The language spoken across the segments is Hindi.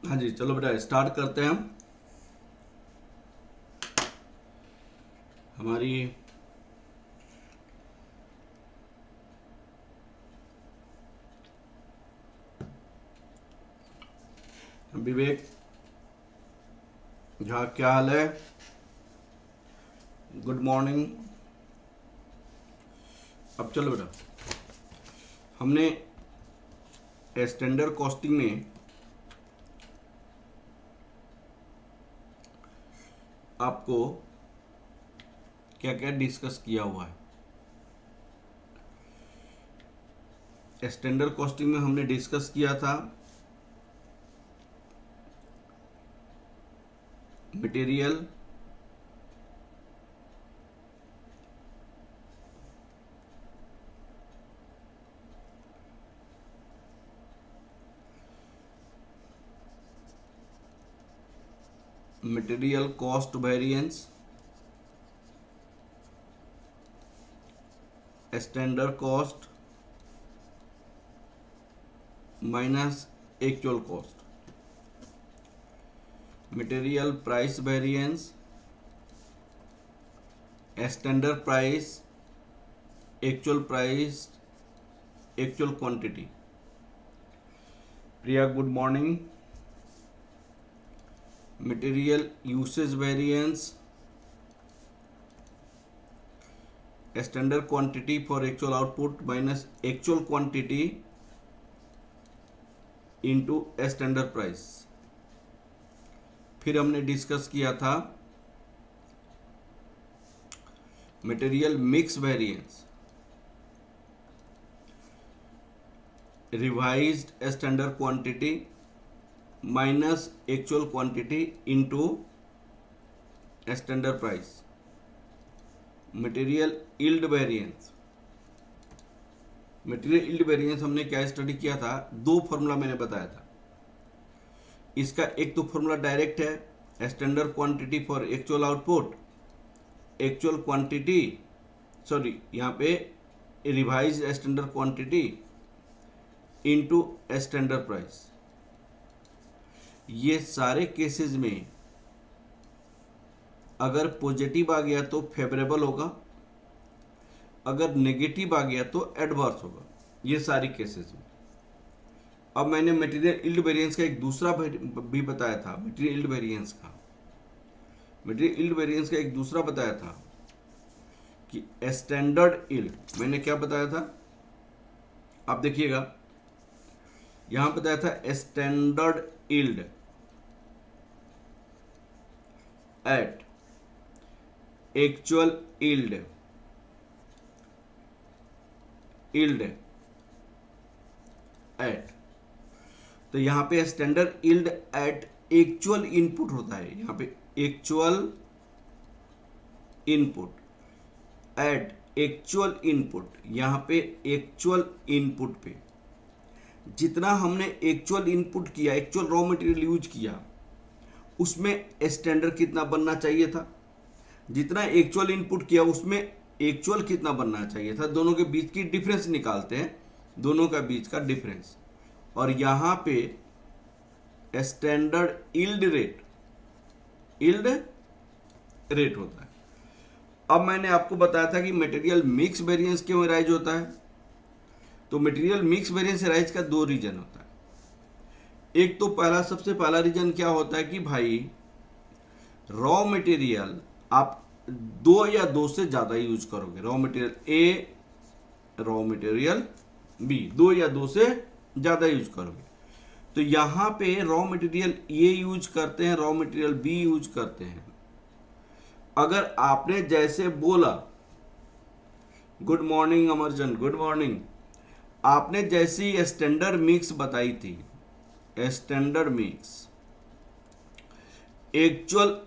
हाँ जी, चलो बेटा स्टार्ट करते हैं हम हमारी विवेक झा, क्या हाल है? Good morning. अब चलो बेटा, हमने स्टैंडर्ड कॉस्टिंग में आपको क्या क्या डिस्कस किया हुआ है। स्टैंडर्ड कॉस्टिंग में हमने डिस्कस किया था material, material cost variance, standard cost minus actual cost, material price variance, standard price, actual price, actual quantity. Priya good morning. Material usage variance, standard quantity for actual output minus actual quantity into standard price. फिर हमने डिस्कस किया था material mix variance, revised standard quantity minus actual quantity into standard price. Material yield variance, material yield variance हमने क्या स्टडी किया था? दो फॉर्मूला मैंने बताया था। इसका एक तो फॉर्मूला डायरेक्ट है, standard quantity for actual output, actual quantity, sorry यहाँ पे revise standard quantity into standard price. ये सारे केसेस में अगर पॉजिटिव आ गया तो फेवरेबल होगा, अगर नेगेटिव आ गया तो एडवर्स होगा, ये सारी केसेस में। अब मैंने मटेरियल यील्ड वेरिएंस का एक दूसरा भी बताया था, मटेरियल यील्ड वेरिएंस का एक दूसरा बताया था कि स्टैंडर्ड यील्ड। मैंने क्या बताया था आप देखिएगा, यहां बताया था standard yield at actual yield at, तो यहां पे standard yield at actual input होता है। यहां पे actual input at actual input, यहां पे एक्चुअल इनपुट पे जितना हमने एक्चुअल इनपुट किया, एक्चुअल रॉ मटेरियल यूज किया, उसमें स्टैंडर्ड कितना बनना चाहिए था। जितना एक्चुअल इनपुट किया उसमें एक्चुअल कितना बनना चाहिए था, दोनों के बीच की डिफरेंस निकालते हैं, दोनों का बीच का डिफरेंस। और यहां पे स्टैंडर्ड यील्ड रेट होता है। अब मैंने आपको बताया था कि मटेरियल मिक्स वेरिएंस क्यों राइज होता है। तो मटेरियल मिक्स वेरिएंस राइज का दो रीजन होता है। एक तो सबसे पहला रीजन क्या होता है कि भाई रॉ मटेरियल आप दो या दो से ज्यादा यूज करोगे, raw material A, raw material B, दो या दो से ज्यादा यूज करोगे। तो यहां पे रॉ मटेरियल ए यूज करते हैं, रॉ मटेरियल बी यूज करते हैं। अगर आपने जैसे बोला, गुड मॉर्निंग अमरजन, गुड मॉर्निंग, आपने जैसी स्टैंडर्ड मिक्स बताई थी, स्टैंडर्ड मिक्स, एक्चुअल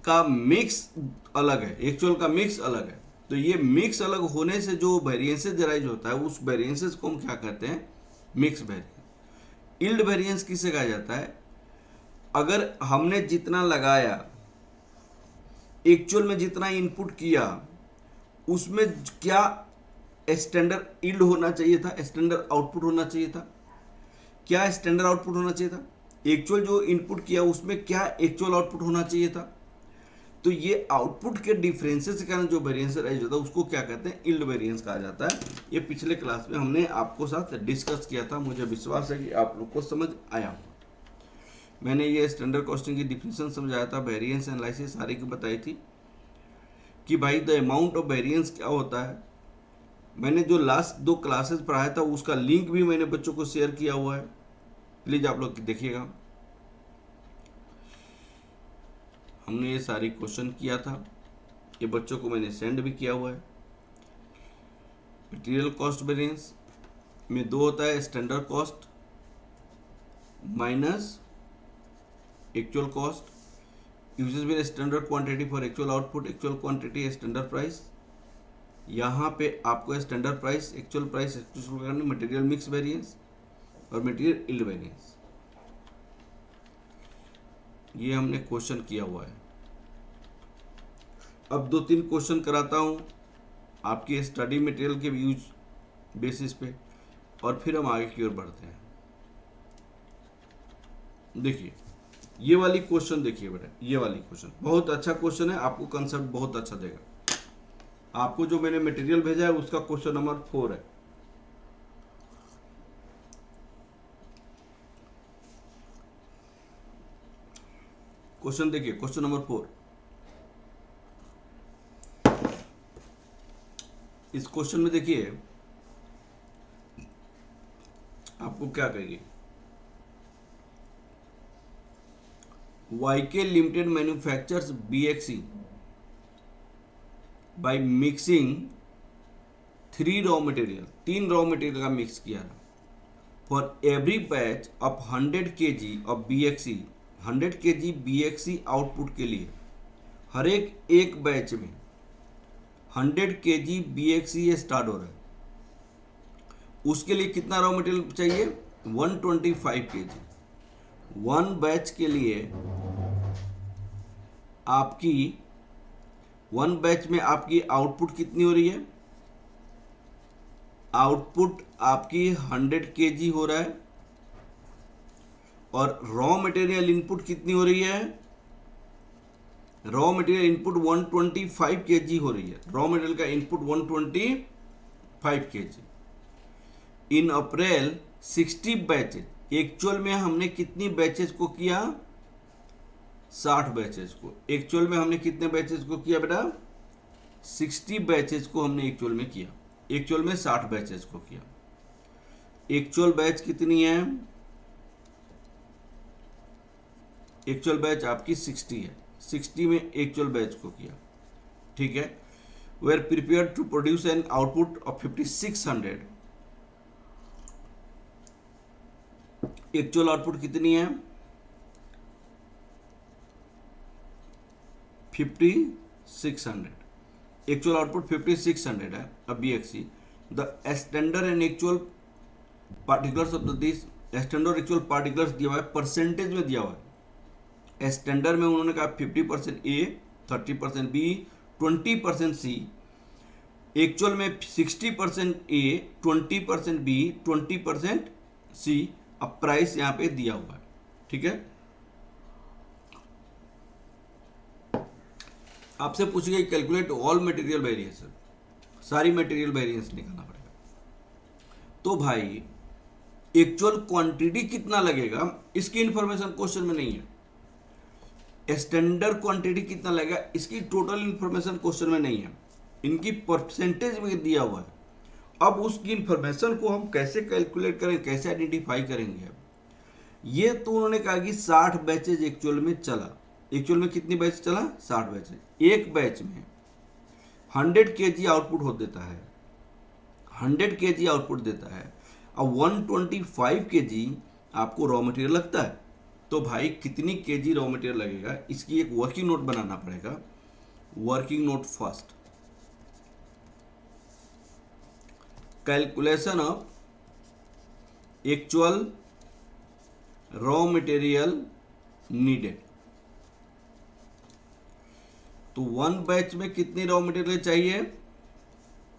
का मिक्स अलग है, एक्चुअल का मिक्स अलग है। तो ये मिक्स अलग होने से जो वेरिएंसेस राइज होता है, उस वेरिएंसेस को हम क्या कहते हैं? Mix variance. यील्ड वेरिएंस किसे कहा जाता है? अगर हमने जितना लगाया, एक्चुअल में जितना इनपुट किया, उसमें क्या स्टैंडर्ड यील्ड होना चाहिए था, स्टैंडर्ड आउटपुट होना चाहिए था। क्या स्टैंडर्ड आउटपुट होना चाहिए था? एक्चुअल जो इनपुट किया उसमें क्या एक्चुअल आउटपुट होना चाहिए था। तो ये आउटपुट के डिफरेंसेस के कारण जो वेरिएंस राइज होता है उसको क्या कहते हैं, यील्ड वेरिएंस कहा जाता है। ये पिछले क्लास में हमने आपको साथ डिस्कस किया था, मुझे विश्वास है कि आप लोग को समझ आया होगा। मैंने ये स्टैंडर्ड कॉस्टिंग की डिफिनेशन समझाया था, वेरिएंस एनालिसिस सारी की बताई थी कि भाई द अमाउंट ऑफ वेरिएंस क्या होता है। मैंने जो लास्ट 2 क्लासेस पढ़ाया था उसका लिंक भी मैंने बच्चों को शेयर किया हुआ है, प्लीज आप लोग देखिएगा। हमने ये सारी क्वेश्चन किया था, ये बच्चों को मैंने सेंड भी किया हुआ है। मटेरियल कॉस्ट वेरिएंस में 2 होता है, standard cost minus actual cost. Uses with standard quantity for actual output, actual quantity standard price. यहाँ पे आपको स्टैंडर्ड प्राइस, एक्चुअल प्राइस करनी, मटेरियल मिक्स वेरिएंस और मटेरियल यील्ड वेरिएंस। ये हमने क्वेश्चन किया हुआ है। अब 2-3 क्वेश्चन कराता हूँ आपकी स्टडी मटेरियल के यूज बेसिस पे, और फिर हम आगे की ओर बढ़ते हैं। देखिए ये वाली क्वेश्चन, देखिए बेटा ये वाली क्वेश्चन बहुत अच्छा क्वेश्चन है, आपको कंसेप्ट बहुत अच्छा देगा। आपको जो मैंने मटेरियल भेजा है उसका क्वेश्चन नंबर 4 है। क्वेश्चन देखिए, क्वेश्चन नंबर 4। इस क्वेश्चन में देखिए आपको क्या कहेगी, YK limited manufactures BXE by mixing 3 raw material, 3 raw material का मिक्स किया for every batch of 100 kg of BXE। 100 kg BXE output के लिए हर एक बैच में 100 kg BXE स्टार्ट हो रहा है, उसके लिए कितना रॉ मटेरियल चाहिए, 125 kg। 1 बैच के लिए आपकी 1 बैच में आपकी आउटपुट कितनी हो रही है, आउटपुट आपकी 100 kg हो रहा है, और रॉ मटेरियल इनपुट कितनी हो रही है, रॉ मटेरियल इनपुट 125 kg हो रही है। रॉ मटेरियल का इनपुट 125 kg। इन अप्रैल 60 बैचेज, एक्चुअल में हमने कितनी बैचेज को किया, 60 बैचेज को। एक्चुअल में हमने कितने बैचेज को किया बेटा, 60 बैचेज को हमने एक्चुअल में किया। एक्चुअल में 60 बैचेज को किया। एक्चुअल बैच कितनी है, एक्चुअल बैच आपकी 60 है, 60 में एक्चुअल बैच को किया, ठीक है। We are prepare to produce an output of 5600। Actual output कितनी है, 5600। एक्चुअल आउटपुट 5600 है। अब BXE the standard and actual particulars of this, standard actual particulars दिया हुआ है, परसेंटेज में दिया हुआ है। स्टैंडर्ड में उन्होंने कहा 50% A, 30% B, 20% C। एक्चुअल में 60% A, 20% B, 20% C। अब प्राइस यहां पे दिया हुआ है, ठीक है। आपसे पूछ गई कैलकुलेट ऑल मटेरियल वेरिएंस, सारी मटेरियल वेरिएंस निकालना पड़ेगा। तो भाई एक्चुअल क्वांटिटी कितना लगेगा इसकी इंफॉर्मेशन क्वेश्चन में नहीं है। स्टैंडर्ड क्वांटिटी कितना लगेगा इसकी टोटल इंफॉर्मेशन क्वेश्चन में नहीं है, इनकी परसेंटेज में दिया हुआ है। अब उसकी इंफॉर्मेशन को हम कैसे कैलकुलेट करें, कैसे आइडेंटिफाई करेंगे। ये तो उन्होंने कहा कि 60 बैचेज एक्चुअल में चला। एक्चुअल में कितनी बैच चला, 60 बैचेज। एक बैच में 100 kg आउटपुट हो देता है, 100 kg आउटपुट देता है। अब 125 kg आपको रॉ मटेरियल लगता है, तो भाई कितनी kg रॉ मटेरियल लगेगा इसकी एक वर्किंग नोट बनाना पड़ेगा। Working note first, calculation of actual raw material needed. तो 1 बैच में कितनी रॉ मटेरियल चाहिए,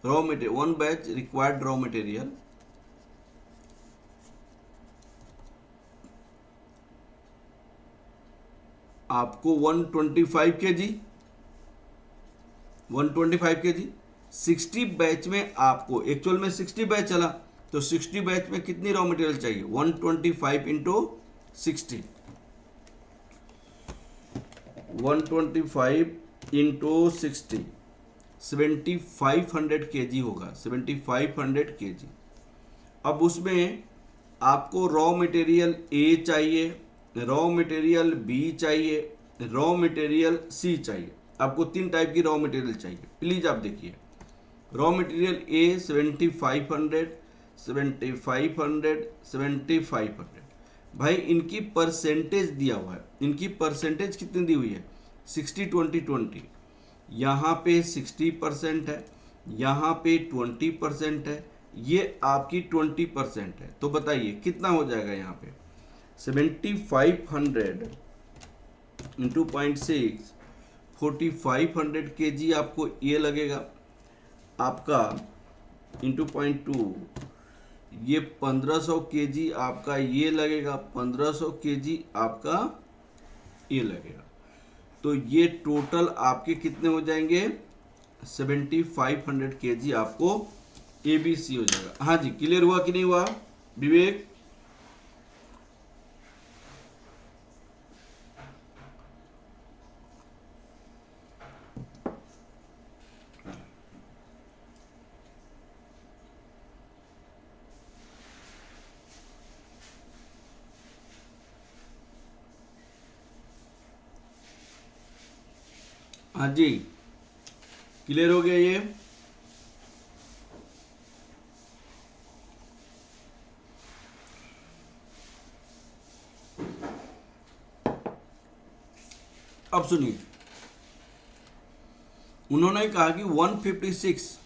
raw material 1 batch required raw material आपको 125 kg, 125 kg 60 बैच में आपको, एक्चुअल में 60 बैच चला तो 60 बैच में कितनी रॉ मटेरियल चाहिए, 125 इंटू 60, 125 इंटू 60, 7500 kg होगा, 7500 kg। अब उसमें आपको रॉ मटेरियल ए चाहिए, रॉ मटेरियल बी चाहिए, रॉ मटेरियल सी चाहिए। आपको 3 टाइप की रॉ मटेरियल चाहिए। प्लीज आप देखिए, रॉ मटेरियल ए 7500, 7500, 7500। भाई इनकी परसेंटेज दिया हुआ है, इनकी परसेंटेज कितनी दी हुई है, 60-20-20। यहाँ पे 60% है, यहाँ पे 20% है, ये आपकी 20% है। तो बताइए कितना हो जाएगा यहाँ पे, 7500 इंटू 0.6, 4500 kg आपको ये लगेगा आपका, इंटू 0.2, ये 1500 kg आपका ये लगेगा, 1500 kg आपका ये लगेगा। तो ये टोटल आपके कितने हो जाएंगे, 7500 kg आपको ABC हो जाएगा। हाँ जी, क्लियर हुआ कि नहीं हुआ विवेक? हाँ जी, क्लियर हो गया ये? अब सुनिए, उन्होंने कहा कि 156।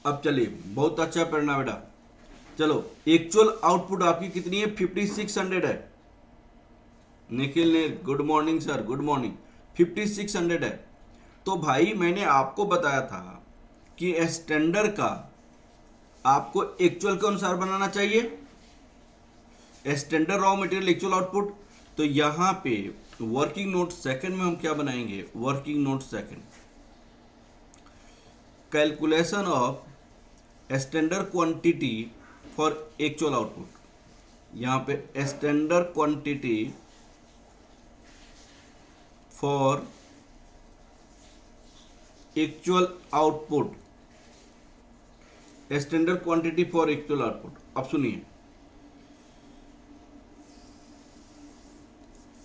अब चलिए, बहुत अच्छा पढ़ना बेटा। चलो, एक्चुअल आउटपुट आपकी कितनी है, 5600 है। निखिल ने good morning sir, good morning. 5600 है। तो भाई मैंने आपको बताया था कि स्टैंडर्ड का आपको एक्चुअल के अनुसार बनाना चाहिए, standard raw material actual output. तो यहां पे वर्किंग नोट सेकंड में हम क्या बनाएंगे, working note second, calculation of standard quantity for actual output. यहां पे standard quantity for actual output, standard quantity for actual output. अब सुनिए,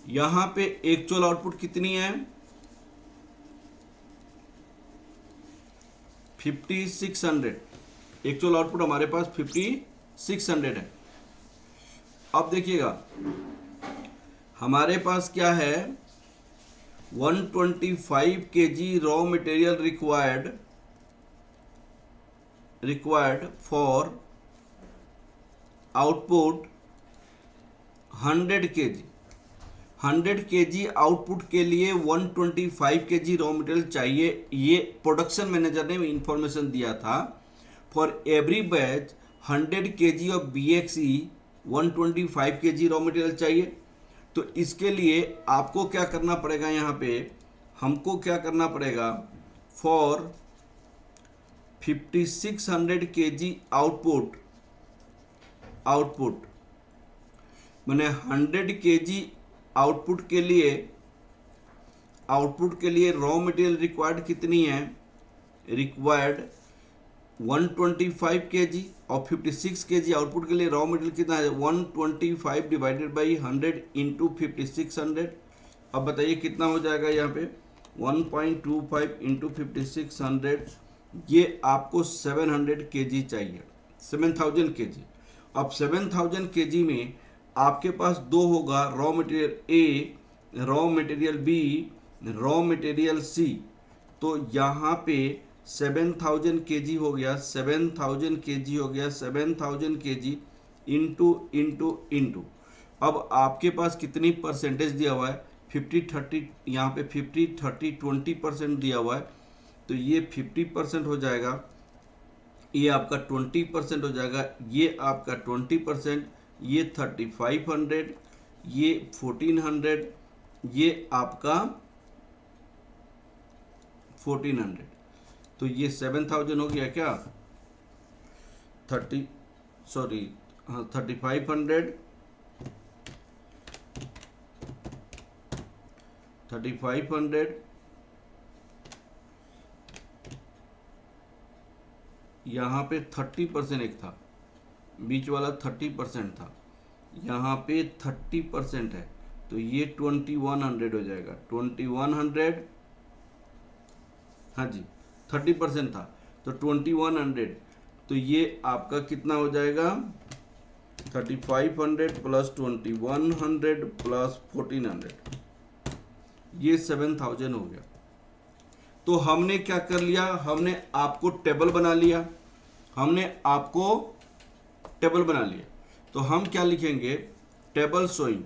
यहां पे एक्चुअल आउटपुट कितनी है, 5600। एक्चुअल आउटपुट हमारे पास 5600 है। अब देखिएगा हमारे पास क्या है, 125 kg raw material required for output 100 kg। 100 kg output के लिए 125 kg रॉ मटेरियल चाहिए। ये प्रोडक्शन मैनेजर ने इंफॉर्मेशन दिया था। For every batch 100 kg of BXE 125 kg raw material चाहिए। तो इसके लिए आपको क्या करना पड़ेगा, यहाँ पे हमको क्या करना पड़ेगा, फॉर 5600 kg आउटपुट मैंने 100 kg आउटपुट के लिए रॉ मटेरियल रिक्वायर्ड कितनी है, रिक्वायर्ड 125 kg और 56 kg आउटपुट के लिए रॉ मटेरियल कितना है, 125 डिवाइडेड बाई 100 इंटू 5600। अब बताइए कितना हो जाएगा, यहाँ पे 1.25 इंटू 5600, ये आपको 700 kg चाहिए, 7000 kg। अब 7000 kg में आपके पास दो होगा, raw material A, raw material B, raw material C. तो यहाँ पे 7000 kg हो गया, 7000 kg हो गया, 7000 kg इंटू। अब आपके पास कितनी परसेंटेज दिया हुआ है, 50-30, यहाँ पे 50-30-20% दिया हुआ है। तो ये 50% हो जाएगा, ये आपका 20% हो जाएगा, ये आपका 20%, ये 3500, ये 1400, ये आपका 1400, तो ये 7000 हो गया क्या? 3500, हाँ 3500 यहाँ पे 30% एक था, बीच वाला 30% था, यहाँ पे 30% है, तो ये 2100 हो जाएगा। 2100, हाँ जी 30% था तो 2100, तो ये आपका कितना हो जाएगा? 3500 प्लस 2100 प्लस 1400, ये 7000 हो गया। तो हमने क्या कर लिया? हमने आपको टेबल बना लिया, तो हम क्या लिखेंगे? Table showing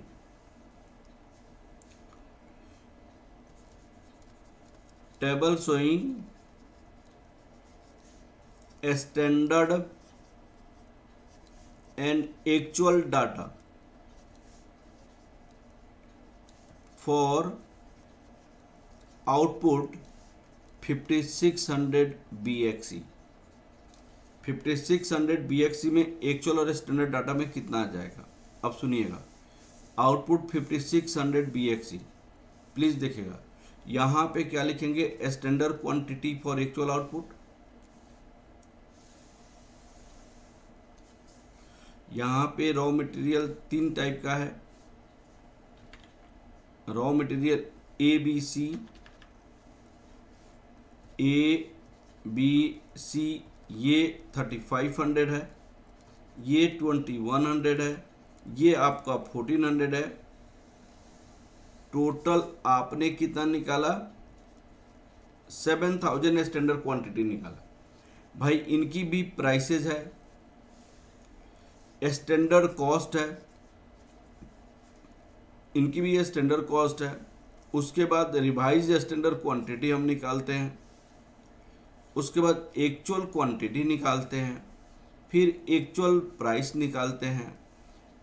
standard and actual data for output 5600 BXC। 5600 BXC में एक्चुअल और स्टैंडर्ड डाटा में कितना आ जाएगा? अब सुनिएगा, आउटपुट 5600 BXC, प्लीज देखिएगा, यहां पे क्या लिखेंगे? Standard quantity for actual output. यहां पे रॉ मटेरियल 3 टाइप का है, रॉ मटेरियल ABC, ये 3500 है, ये 2100 है, ये आपका 1400 है। टोटल आपने कितना निकाला? 7000 स्टैंडर्ड क्वांटिटी निकाला। भाई इनकी भी प्राइसेस है, स्टैंडर्ड कॉस्ट है, इनकी भी ये स्टैंडर्ड कॉस्ट है। उसके बाद रिवाइज स्टैंडर्ड क्वांटिटी हम निकालते हैं, उसके बाद एक्चुअल क्वांटिटी निकालते हैं, फिर एक्चुअल प्राइस निकालते हैं,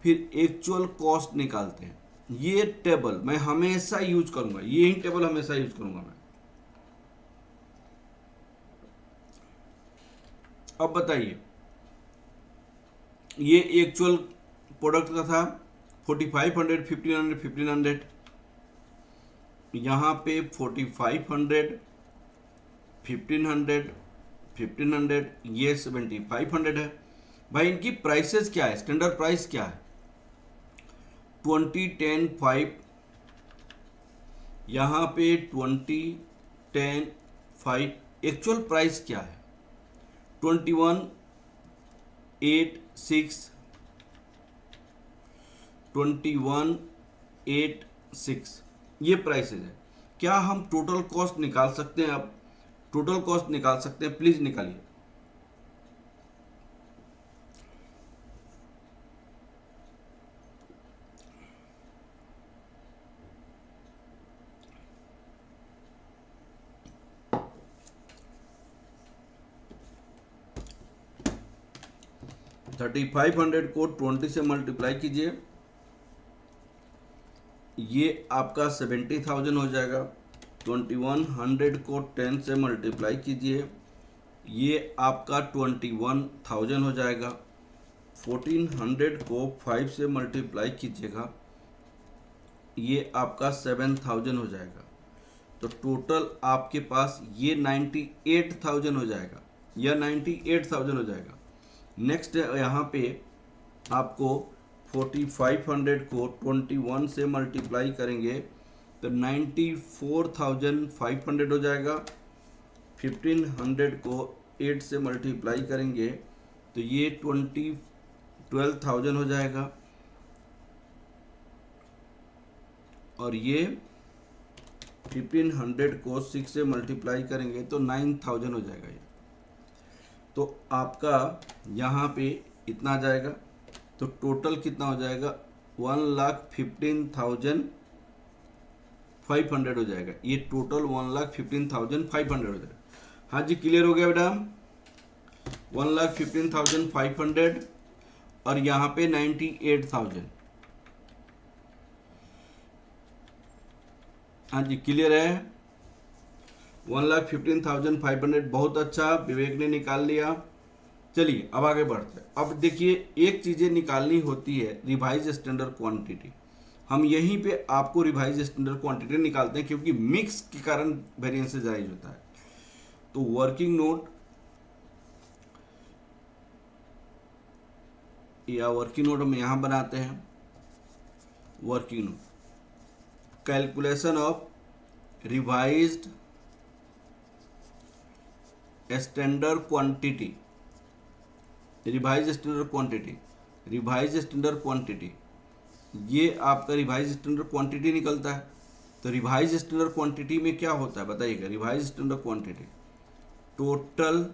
फिर एक्चुअल कॉस्ट निकालते हैं। ये टेबल मैं हमेशा यूज करूंगा, यही टेबल हमेशा यूज करूंगा मैं। अब बताइए, ये एक्चुअल प्रोडक्ट का था 4500, 1500, 1500, यहाँ पे 4500, 1500, 1500, ये 7500 है। भाई इनकी प्राइसेस क्या है? स्टैंडर्ड प्राइस क्या है? 20, 10, 5, यहाँ पे 20, 10, 5। एक्चुअल प्राइस क्या है? 21, 8, 6, 21, 8, 6, ये प्राइसेस है। क्या हम टोटल कॉस्ट निकाल सकते हैं? अब टोटल कॉस्ट निकाल सकते हैं, प्लीज निकालिए। $3500 को 20 से मल्टीप्लाई कीजिए, ये आपका 70,000 हो जाएगा। 2100 को 10 से मल्टीप्लाई कीजिए, ये आपका 21,000 हो जाएगा। 1400 को 5 से मल्टीप्लाई कीजिएगा, ये आपका 7000 हो जाएगा। तो टोटल आपके पास ये 98,000 हो जाएगा, या 98,000 हो जाएगा। नेक्स्ट यहाँ पे आपको 4500 को 21 से मल्टीप्लाई करेंगे तो 94,500 हो जाएगा। 1500 को 8 से मल्टीप्लाई करेंगे तो ये 12,000 हो जाएगा, और ये 1500 को 6 से मल्टीप्लाई करेंगे तो 9,000 हो जाएगा। ये तो आपका यहाँ पे इतना आ जाएगा। तो टोटल कितना हो जाएगा? 1,15,500 हो जाएगा। ये टोटल 1,15,500 हो जाएगा। हाँ जी, क्लियर हो गया बेटा? 1,15,500 और यहाँ पे 98,000। हाँ जी, क्लियर है। 1,15,500 बहुत अच्छा, विवेक ने निकाल लिया। चलिए अब आगे बढ़ते हैं। अब देखिए, एक चीज़ें निकालनी होती है, रिवाइज स्टैंडर्ड क्वांटिटी। हम यहीं पे आपको रिवाइज स्टैंडर्ड क्वांटिटी निकालते हैं क्योंकि मिक्स के कारण वेरिएंसेस राइज होता है। तो वर्किंग नोट या वर्किंग नोट हम यहाँ बनाते हैं। Working note, calculation of revised standard quantity, revise standard quantity, revise standard quantity, ये आपका रिवाइज स्टैंडर्ड क्वांटिटी निकलता है। तो रिवाइज स्टैंडर्ड क्वांटिटी में क्या होता है बताइएगा। Revise standard quantity total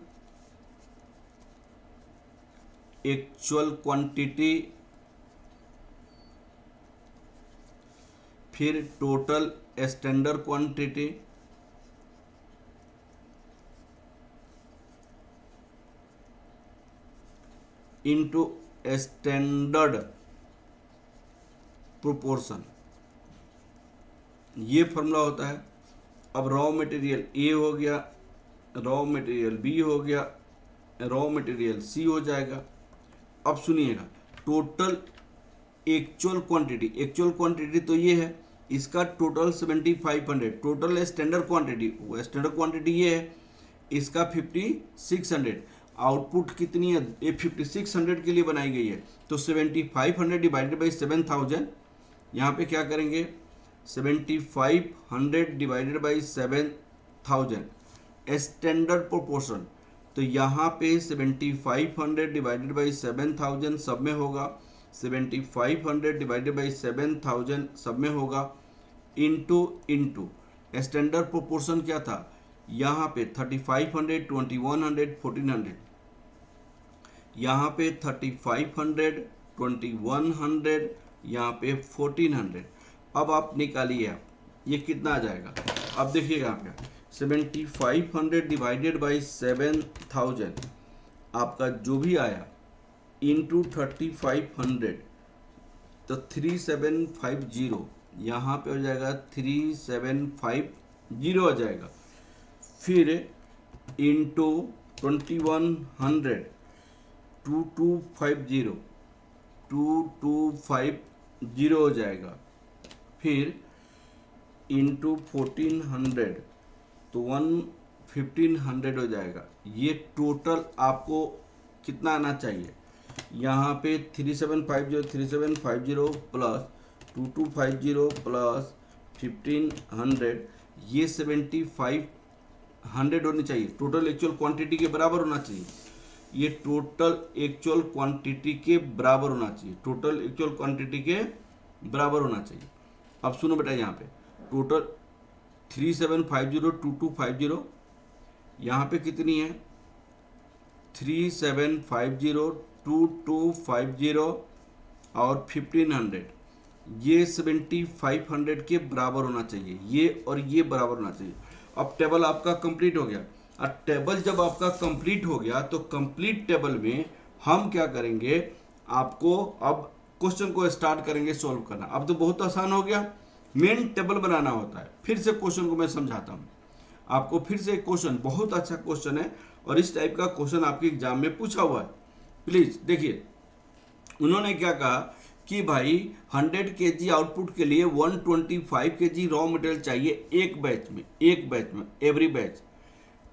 actual quantity, फिर total standard quantity, into standard proportion, ये फॉर्मूला होता है। अब रॉ मटेरियल ए हो गया, रॉ मटेरियल बी हो गया, रॉ मटेरियल सी हो जाएगा। अब सुनिएगा, total actual quantity, actual quantity तो ये है, इसका टोटल 7500, टोटल स्टैंडर्ड क्वांटिटी, वो स्टैंडर्ड क्वांटिटी ये है, इसका 5600। आउटपुट कितनी है, ये 5600 के लिए बनाई गई है। तो 7500 डिवाइडेड बाई 7000, यहाँ पे क्या करेंगे 7500 डिवाइडेड बाई 7000 स्टैंडर्ड प्रोपोर्शन। तो यहाँ पे 7500 डिवाइडेड बाई 7000 सब में होगा, 7500 डिवाइडेड बाई 7000 सब में होगा, इनटू स्टैंडर्ड प्रोपोर्शन क्या था यहाँ पे 3500, 2100, 1400, यहाँ पे 3500, 2100, यहाँ पे 1400। अब आप निकालिए, आप ये कितना आ जाएगा। अब देखिएगा यहाँ पे 7500 डिवाइडेड बाई 7000 आपका जो भी आया इंटू 3500, तो 3750 यहाँ पे हो जाएगा, 3750 हो जाएगा। फिर इंटू 2100, 2250 हो जाएगा। फिर इंटू 1400 तो 1500 हो जाएगा। ये टोटल आपको कितना आना चाहिए, यहाँ पे 3750 प्लस 2250 प्लस 1500, ये 7500 होनी चाहिए। टोटल एक्चुअल क्वांटिटी के बराबर होना चाहिए, ये टोटल एक्चुअल क्वांटिटी के बराबर होना चाहिए, टोटल एक्चुअल क्वांटिटी के बराबर होना चाहिए। अब सुनो बेटा, यहाँ पे टोटल 3750 2250, यहाँ पे कितनी है 3750 2250 और 1500, ये 7500 के बराबर होना चाहिए, ये और ये बराबर होना चाहिए। अब टेबल आपका कंप्लीट हो गया। अब टेबल जब आपका कंप्लीट हो गया तो कंप्लीट टेबल में हम क्या करेंगे, आपको अब क्वेश्चन को स्टार्ट करेंगे सॉल्व करना। अब तो बहुत आसान हो गया, मेन टेबल बनाना होता है। फिर से क्वेश्चन को मैं समझाता हूँ आपको, फिर से क्वेश्चन बहुत अच्छा क्वेश्चन है और इस टाइप का क्वेश्चन आपके एग्जाम में पूछा हुआ है। प्लीज देखिए, उन्होंने क्या कहा कि भाई 100 kg आउटपुट के लिए 125 kg रॉ मटेरियल चाहिए एक बैच में, एवरी बैच।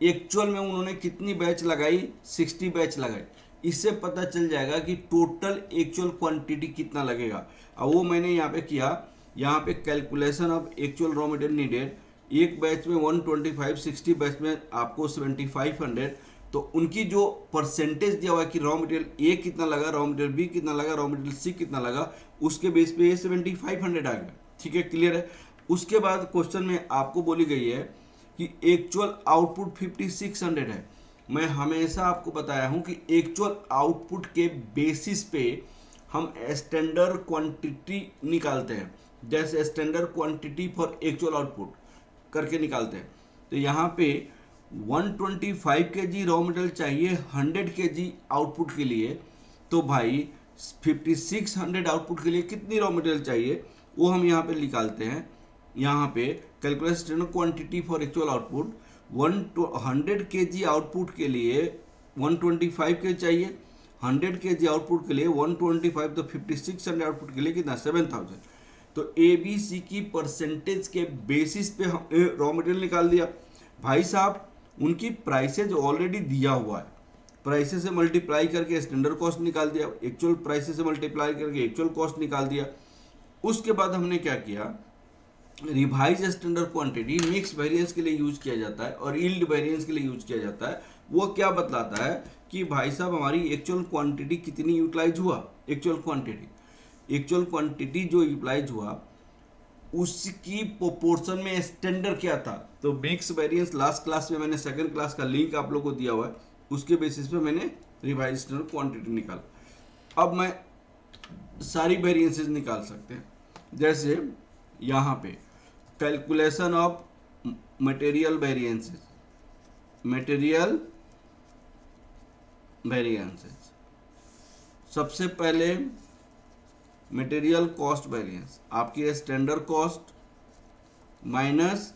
एक्चुअल में उन्होंने कितनी बैच लगाई, 60 बैच लगाई। इससे पता चल जाएगा कि टोटल एक्चुअल क्वांटिटी कितना लगेगा। अब वो मैंने यहाँ पे किया, यहाँ पे calculation of actual raw material needed, एक बैच में 125, 60 बैच में आपको 7500। तो उनकी जो परसेंटेज दिया हुआ है कि रॉ मटेरियल ए कितना लगा, रॉ मटेरियल बी कितना लगा, रॉ मटेरियल सी कितना लगा, उसके बेस पे ये 7500 आ गया। ठीक है, क्लियर है। उसके बाद क्वेश्चन में आपको बोली गई है कि एक्चुअल आउटपुट 5600 है। मैं हमेशा आपको बताया हूं कि एक्चुअल आउटपुट के बेसिस पे हम स्टैंडर्ड क्वांटिटी निकालते हैं, जैसे standard quantity for actual output करके निकालते हैं। तो यहाँ पे 125 kg रॉ मटेरियल चाहिए 100 kg आउटपुट के लिए, तो भाई 5600 आउटपुट के लिए कितनी रॉ मटेरियल चाहिए वो हम यहाँ पे निकालते हैं। यहाँ पे calculate standard quantity for actual output 100 kg output के लिए 125 के चाहिए, 100 kg आउटपुट के लिए 125, तो 5600 आउटपुट के लिए कितना 7000। तो ABC की परसेंटेज के बेसिस पे हम रॉ मटेरियल निकाल दिया। भाई साहब उनकी प्राइसेज ऑलरेडी दिया हुआ है, प्राइसेस से मल्टीप्लाई करके स्टैंडर्ड कॉस्ट निकाल दिया, एक्चुअल प्राइसेस से मल्टीप्लाई करके एक्चुअल कॉस्ट निकाल दिया। उसके बाद हमने क्या किया, revise standard quantity mix variance के लिए यूज किया जाता है और यील्ड वेरिएंस के लिए यूज किया जाता है। वो क्या बतलाता है कि भाई साहब हमारी एक्चुअल क्वांटिटी कितनी यूटिलाइज हुआ, एक्चुअल क्वांटिटी जो यूटिलाइज हुआ उसकी प्रोपोर्शन में स्टैंडर्ड क्या था। तो मिक्स वेरिएंस लास्ट क्लास में मैंने सेकंड क्लास का लिंक आप लोग को दिया हुआ है, उसके बेसिस पे मैंने रिवाइज स्टैंडर्ड क्वांटिटी निकाला। अब मैं सारी वेरिएंसेस निकाल सकते हैं, जैसे यहाँ पे कैलकुलेशन ऑफ मटेरियल वेरिएंसेस, सबसे पहले मटेरियल कॉस्ट वेरिएंस आपकी standard cost minus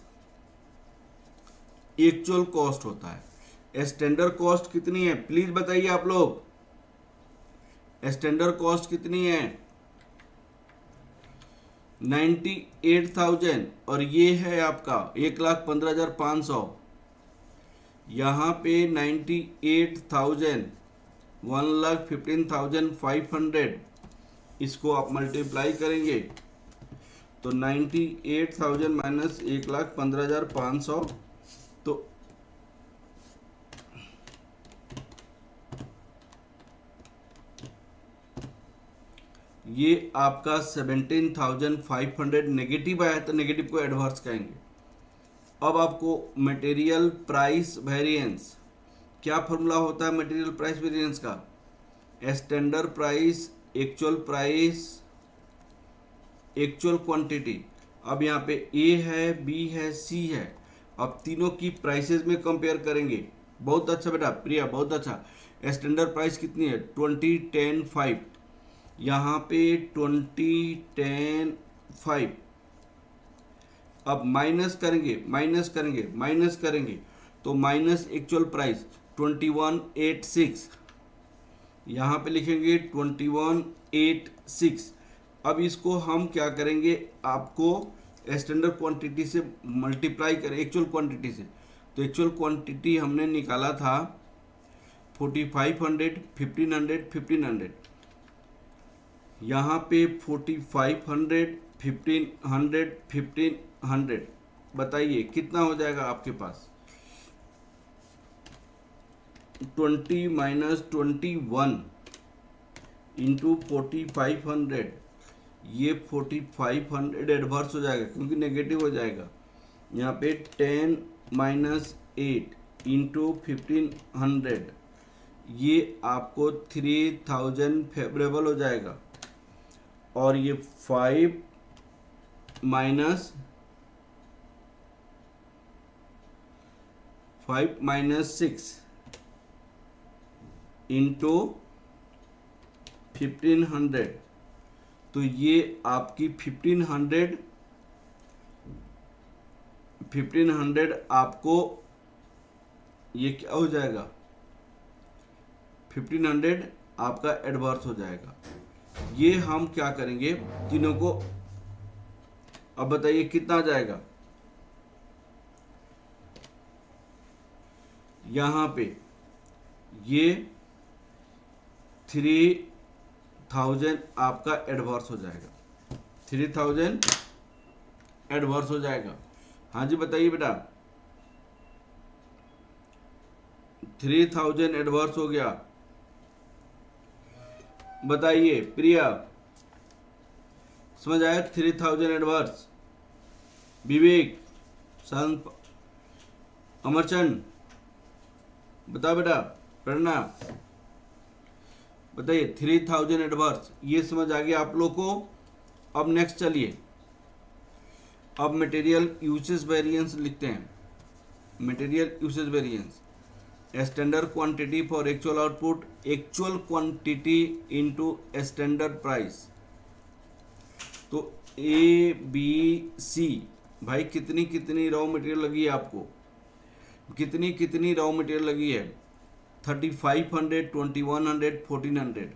actual cost होता है। स्टैंडर्ड कॉस्ट कितनी है प्लीज बताइए आप लोग, स्टैंडर्ड कॉस्ट कितनी है 98,000 और ये है आपका 1,15,500। यहाँ पे 98,000 1,15,500, इसको आप मल्टीप्लाई करेंगे तो 98,000 माइनस 1,15,500, तो ये आपका 17,500 नेगेटिव आया, तो नेगेटिव को एडवर्स कहेंगे। अब आपको मटेरियल प्राइस वेरिएंस, क्या फॉर्मूला होता है मटेरियल प्राइस वेरिएंस का, standard price, actual price, actual quantity. अब यहाँ पे ए है, बी है, सी है, अब तीनों की प्राइसेस में कंपेयर करेंगे। बहुत अच्छा बेटा प्रिया, बहुत अच्छा। स्टैंडर्ड प्राइस कितनी है 20, 10, 5, यहाँ पे 20, 10, 5। अब माइनस करेंगे तो माइनस एक्चुअल प्राइस 2186, यहाँ पे लिखेंगे 2186। अब इसको हम क्या करेंगे, आपको स्टैंडर्ड क्वांटिटी से मल्टीप्लाई करें एक्चुअल क्वांटिटी से। तो एक्चुअल क्वांटिटी हमने निकाला था 4500, 1500, 1500, यहाँ पे 4500, 1500, 1500, बताइए कितना हो जाएगा आपके पास 20 माइनस 21 इंटू 4500, ये 4500 एडवर्स हो जाएगा क्योंकि नेगेटिव हो जाएगा। यहाँ पे 10 माइनस 8 इंटू 1500, ये आपको 3000 फेवरेबल हो जाएगा। और ये 5 माइनस 6 इंटू 1500, तो ये आपकी 1500 आपको ये क्या हो जाएगा 1500 आपका एडवर्स हो जाएगा। ये हम क्या करेंगे तीनों को, अब बताइए कितना आ जाएगा। यहाँ पे ये 3000 आपका एडवर्स हो जाएगा, 3000 एडवर्स हो जाएगा। हाँ जी बताइए बेटा, 3000 एडवर्स हो गया, बताइए प्रिया समझ आया 3000 एडवर्स। विवेक, शांत, अमरचंद बताओ बेटा, प्रेरणा बताइए 3000 एडवर्स, ये समझ आ गया आप लोग को। अब नेक्स्ट चलिए, अब मटेरियल यूसेज वेरिएंस लिखते हैं। Material usage variance, standard quantity for actual output, actual quantity into standard price. तो ए बी सी भाई कितनी कितनी रॉ मटेरियल लगी है आपको, कितनी कितनी रॉ मटेरियल लगी है, 3500, 2100, 1400।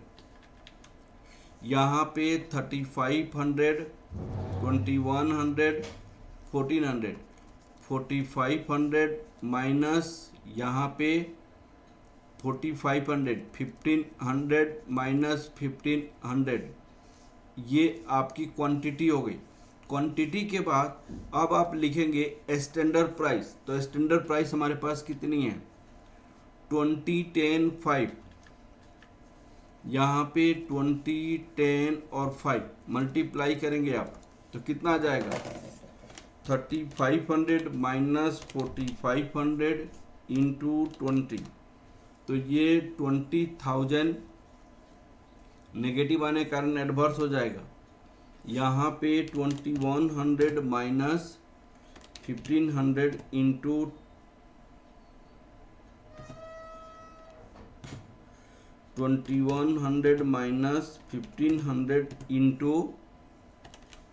यहाँ पे 3500, 2100, 1400, 4500 माइनस यहाँ पे 4500, 1500 माइनस 1500, ये आपकी क्वांटिटी हो गई। क्वांटिटी के बाद अब आप लिखेंगे स्टैंडर्ड प्राइस। तो स्टैंडर्ड प्राइस हमारे पास कितनी है, 20, 10, 5। यहाँ पे 20, 10 और 5 मल्टीप्लाई करेंगे आप तो कितना आ जाएगा, 3500 माइनस 4500 इंटू 20, तो ये 20,000 नेगेटिव आने के कारण एडवर्स हो जाएगा। यहाँ पे 2100 माइनस 1500 इंटू 2100 माइनस 1500 इंटू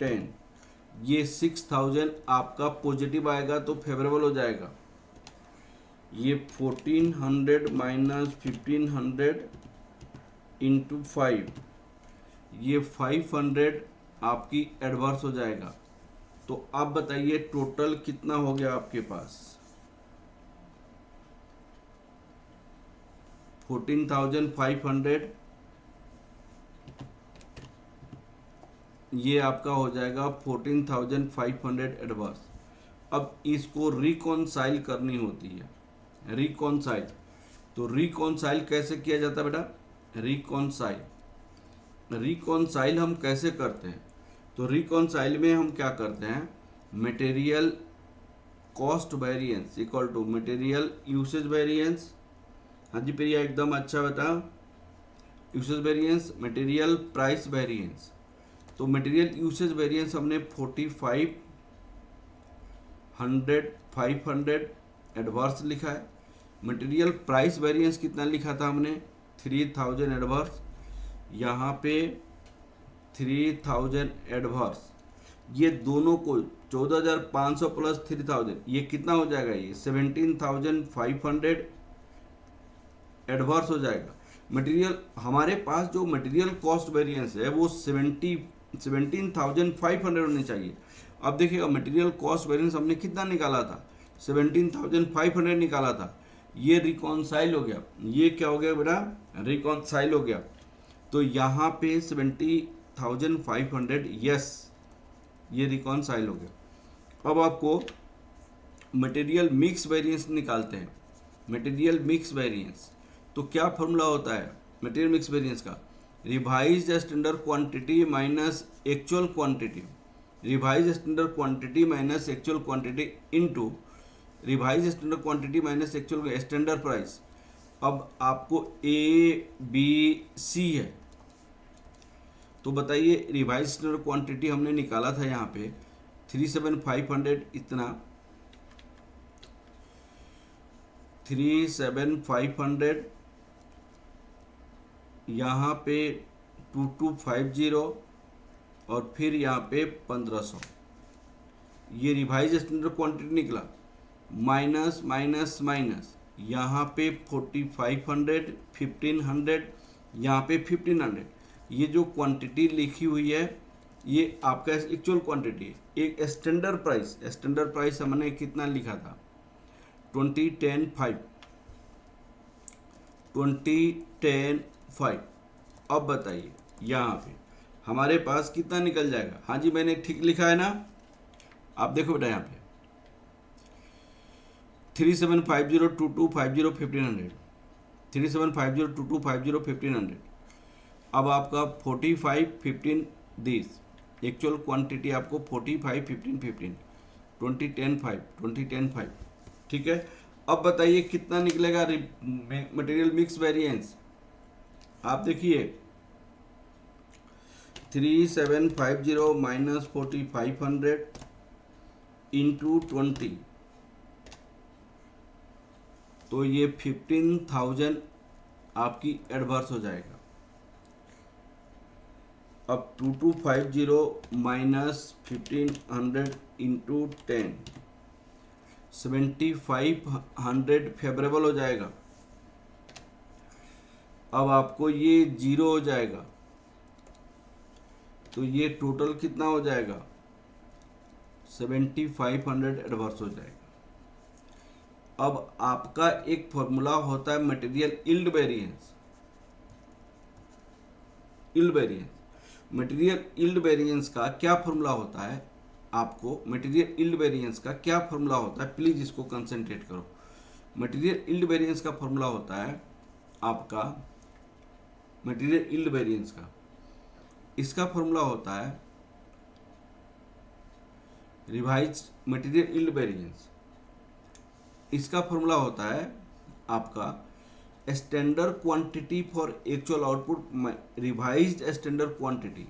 10, ये 6000 आपका पॉजिटिव आएगा तो फेवरेबल हो जाएगा। ये 1400 माइनस 1500 इंटू 5, ये 500 आपकी एडवर्स हो जाएगा। तो आप बताइए टोटल कितना हो गया आपके पास, 14,500, ये आपका हो जाएगा 14,500 एडवर्स। अब इसको रिकॉन्साइल करनी होती है, रिकॉन्साइल। तो रिकॉन्साइल कैसे किया जाता है बेटा, रिकॉन्साइल हम कैसे करते हैं, तो रिकॉन्साइल में हम क्या करते हैं, material cost variance equal to material usage variance. हाँ जी प्रिया एकदम अच्छा बता, usage variance material price variance. तो मटेरियल यूसेज वेरिएंस हमने 4500, 500 एडवर्स लिखा है। मटेरियल प्राइस वेरिएंस कितना लिखा था हमने, 3000 एडवर्स। यहाँ पे 3000 एडवर्स, ये दोनों को 14,500 प्लस 3000, ये कितना हो जाएगा, ये 17,500 एडवर्स हो जाएगा। मटेरियल हमारे पास जो मटेरियल कॉस्ट वेरिएंस है वो 17,500 होनी चाहिए। अब देखिएगा मटेरियल कॉस्ट वेरिएंस हमने कितना निकाला था, 17,500 निकाला था। ये रिकॉन्साइल हो गया, ये क्या हो गया बेटा, रिकॉन्साइल हो गया। तो यहाँ पे 70,500, यस ये रिकॉन्साइल हो गया। अब आपको मटेरियल मिक्स वेरिएंस निकालते हैं। मटेरियल मिक्स वेरिएंस तो क्या फॉर्मूला होता है मटेरियल मिक्स वेरिएंस का, revised standard quantity minus actual quantity, revised standard quantity minus actual quantity into revised standard quantity minus actual standard price. अब आपको ए बी सी है, तो बताइए रिवाइज्ड स्टैंडर्ड क्वांटिटी हमने निकाला था यहाँ पे 37,500, इतना 37,500, यहाँ पे 2250 और फिर यहाँ पे 1500, ये रिवाइज स्टैंडर्ड क्वांटिटी निकला। माइनस माइनस माइनस यहाँ पे 4500, 1500, यहाँ पे 1500, ये जो क्वांटिटी लिखी हुई है ये आपका एक्चुअल क्वांटिटी है। एक स्टैंडर्ड प्राइस हमने कितना लिखा था, 20, 10, 5, 20, 10, 5। अब बताइए यहाँ पे हमारे पास कितना निकल जाएगा, हाँ जी मैंने ठीक लिखा है ना, आप देखो बेटा यहाँ पे 3750, 2250, 1500, 3750, 2250, 1500। अब आपका 45, 15 दिस एक्चुअल क्वांटिटी आपको 45, 15, 15, 20, 10, 5, 20, 10, 5, ठीक है। अब बताइए कितना निकलेगा मटेरियल मिक्स वेरिएंस, आप देखिए 3750 माइनस 4500 इंटू 20, तो ये 15,000 आपकी एडवर्स हो जाएगा। अब 2250 माइनस 1500 इंटू 10, 7500 फेवरेबल हो जाएगा। अब आपको ये जीरो हो जाएगा, तो ये टोटल कितना हो जाएगा, 7500 एडवर्स हो जाएगा। अब आपका एक फॉर्मूला होता है material yield variance. Material yield variance का क्या फॉर्मूला होता है, आपको मटेरियल यील्ड वेरिएंस का क्या फॉर्मूला होता है, प्लीज इसको कंसंट्रेट करो। मटेरियल यील्ड वेरिएंस का फॉर्मूला होता है आपका, मटेरियल यील्ड वेरिएंस का, इसका फॉर्मूला होता है रिवाइज मटेरियल यील्ड वेरिएंस, इसका फॉर्मूला होता है आपका standard quantity for actual output, revised standard quantity.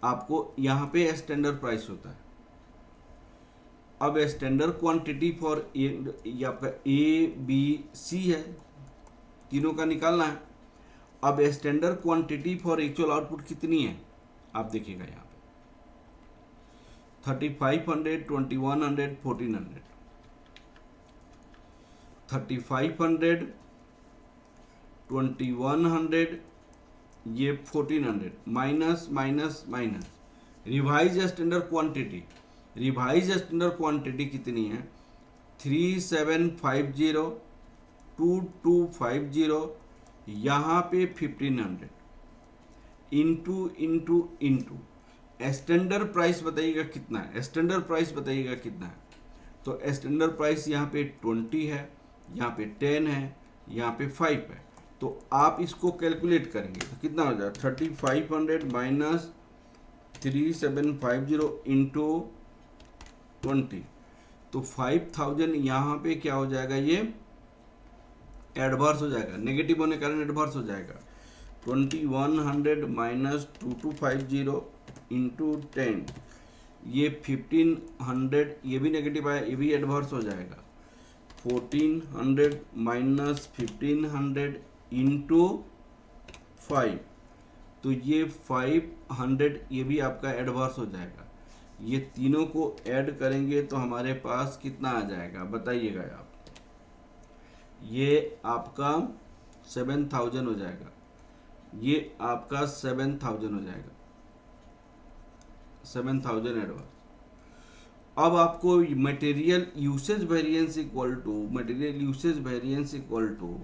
आपको यहां पे स्टैंडर्ड प्राइस होता है। अब standard quantity for A B C है, तीनों का निकालना है। अब standard quantity for actual output कितनी है, आप देखिएगा यहाँ पे 3500, 2100, 1400, 3500, 2100, ये 1400 minus minus minus revise standard quantity, revise standard quantity कितनी है 3750, 2250, यहाँ पे 1500 into into into standard price बताइएगा कितना है, स्टैंडर्ड प्राइस बताइएगा कितना है। तो स्टैंडर्ड प्राइस यहाँ पे 20 है, यहाँ पे 10 है, यहाँ पे 5 है। तो आप इसको कैलकुलेट करेंगे तो कितना हो जाएगा 3500 माइनस 3750 इंटू 20, तो 5000 यहाँ पे क्या हो जाएगा, ये एडवर्स हो जाएगा, नेगेटिव होने के कारण एडवर्स हो जाएगा। 2100 माइनस 2250 इंटू 10, ये 1500, ये भी नेगेटिव आया, ये भी एडवर्स हो जाएगा। 1400 माइनस 1500 इंटू 5, तो ये 500, ये भी आपका एडवर्स हो जाएगा। ये तीनों को ऐड करेंगे तो हमारे पास कितना आ जाएगा बताइएगा आप, ये आपका 7000 हो जाएगा, ये आपका 7000 हो जाएगा, 7000 एडवर्स। अब आपको material usage variance equal to material usage variance equal to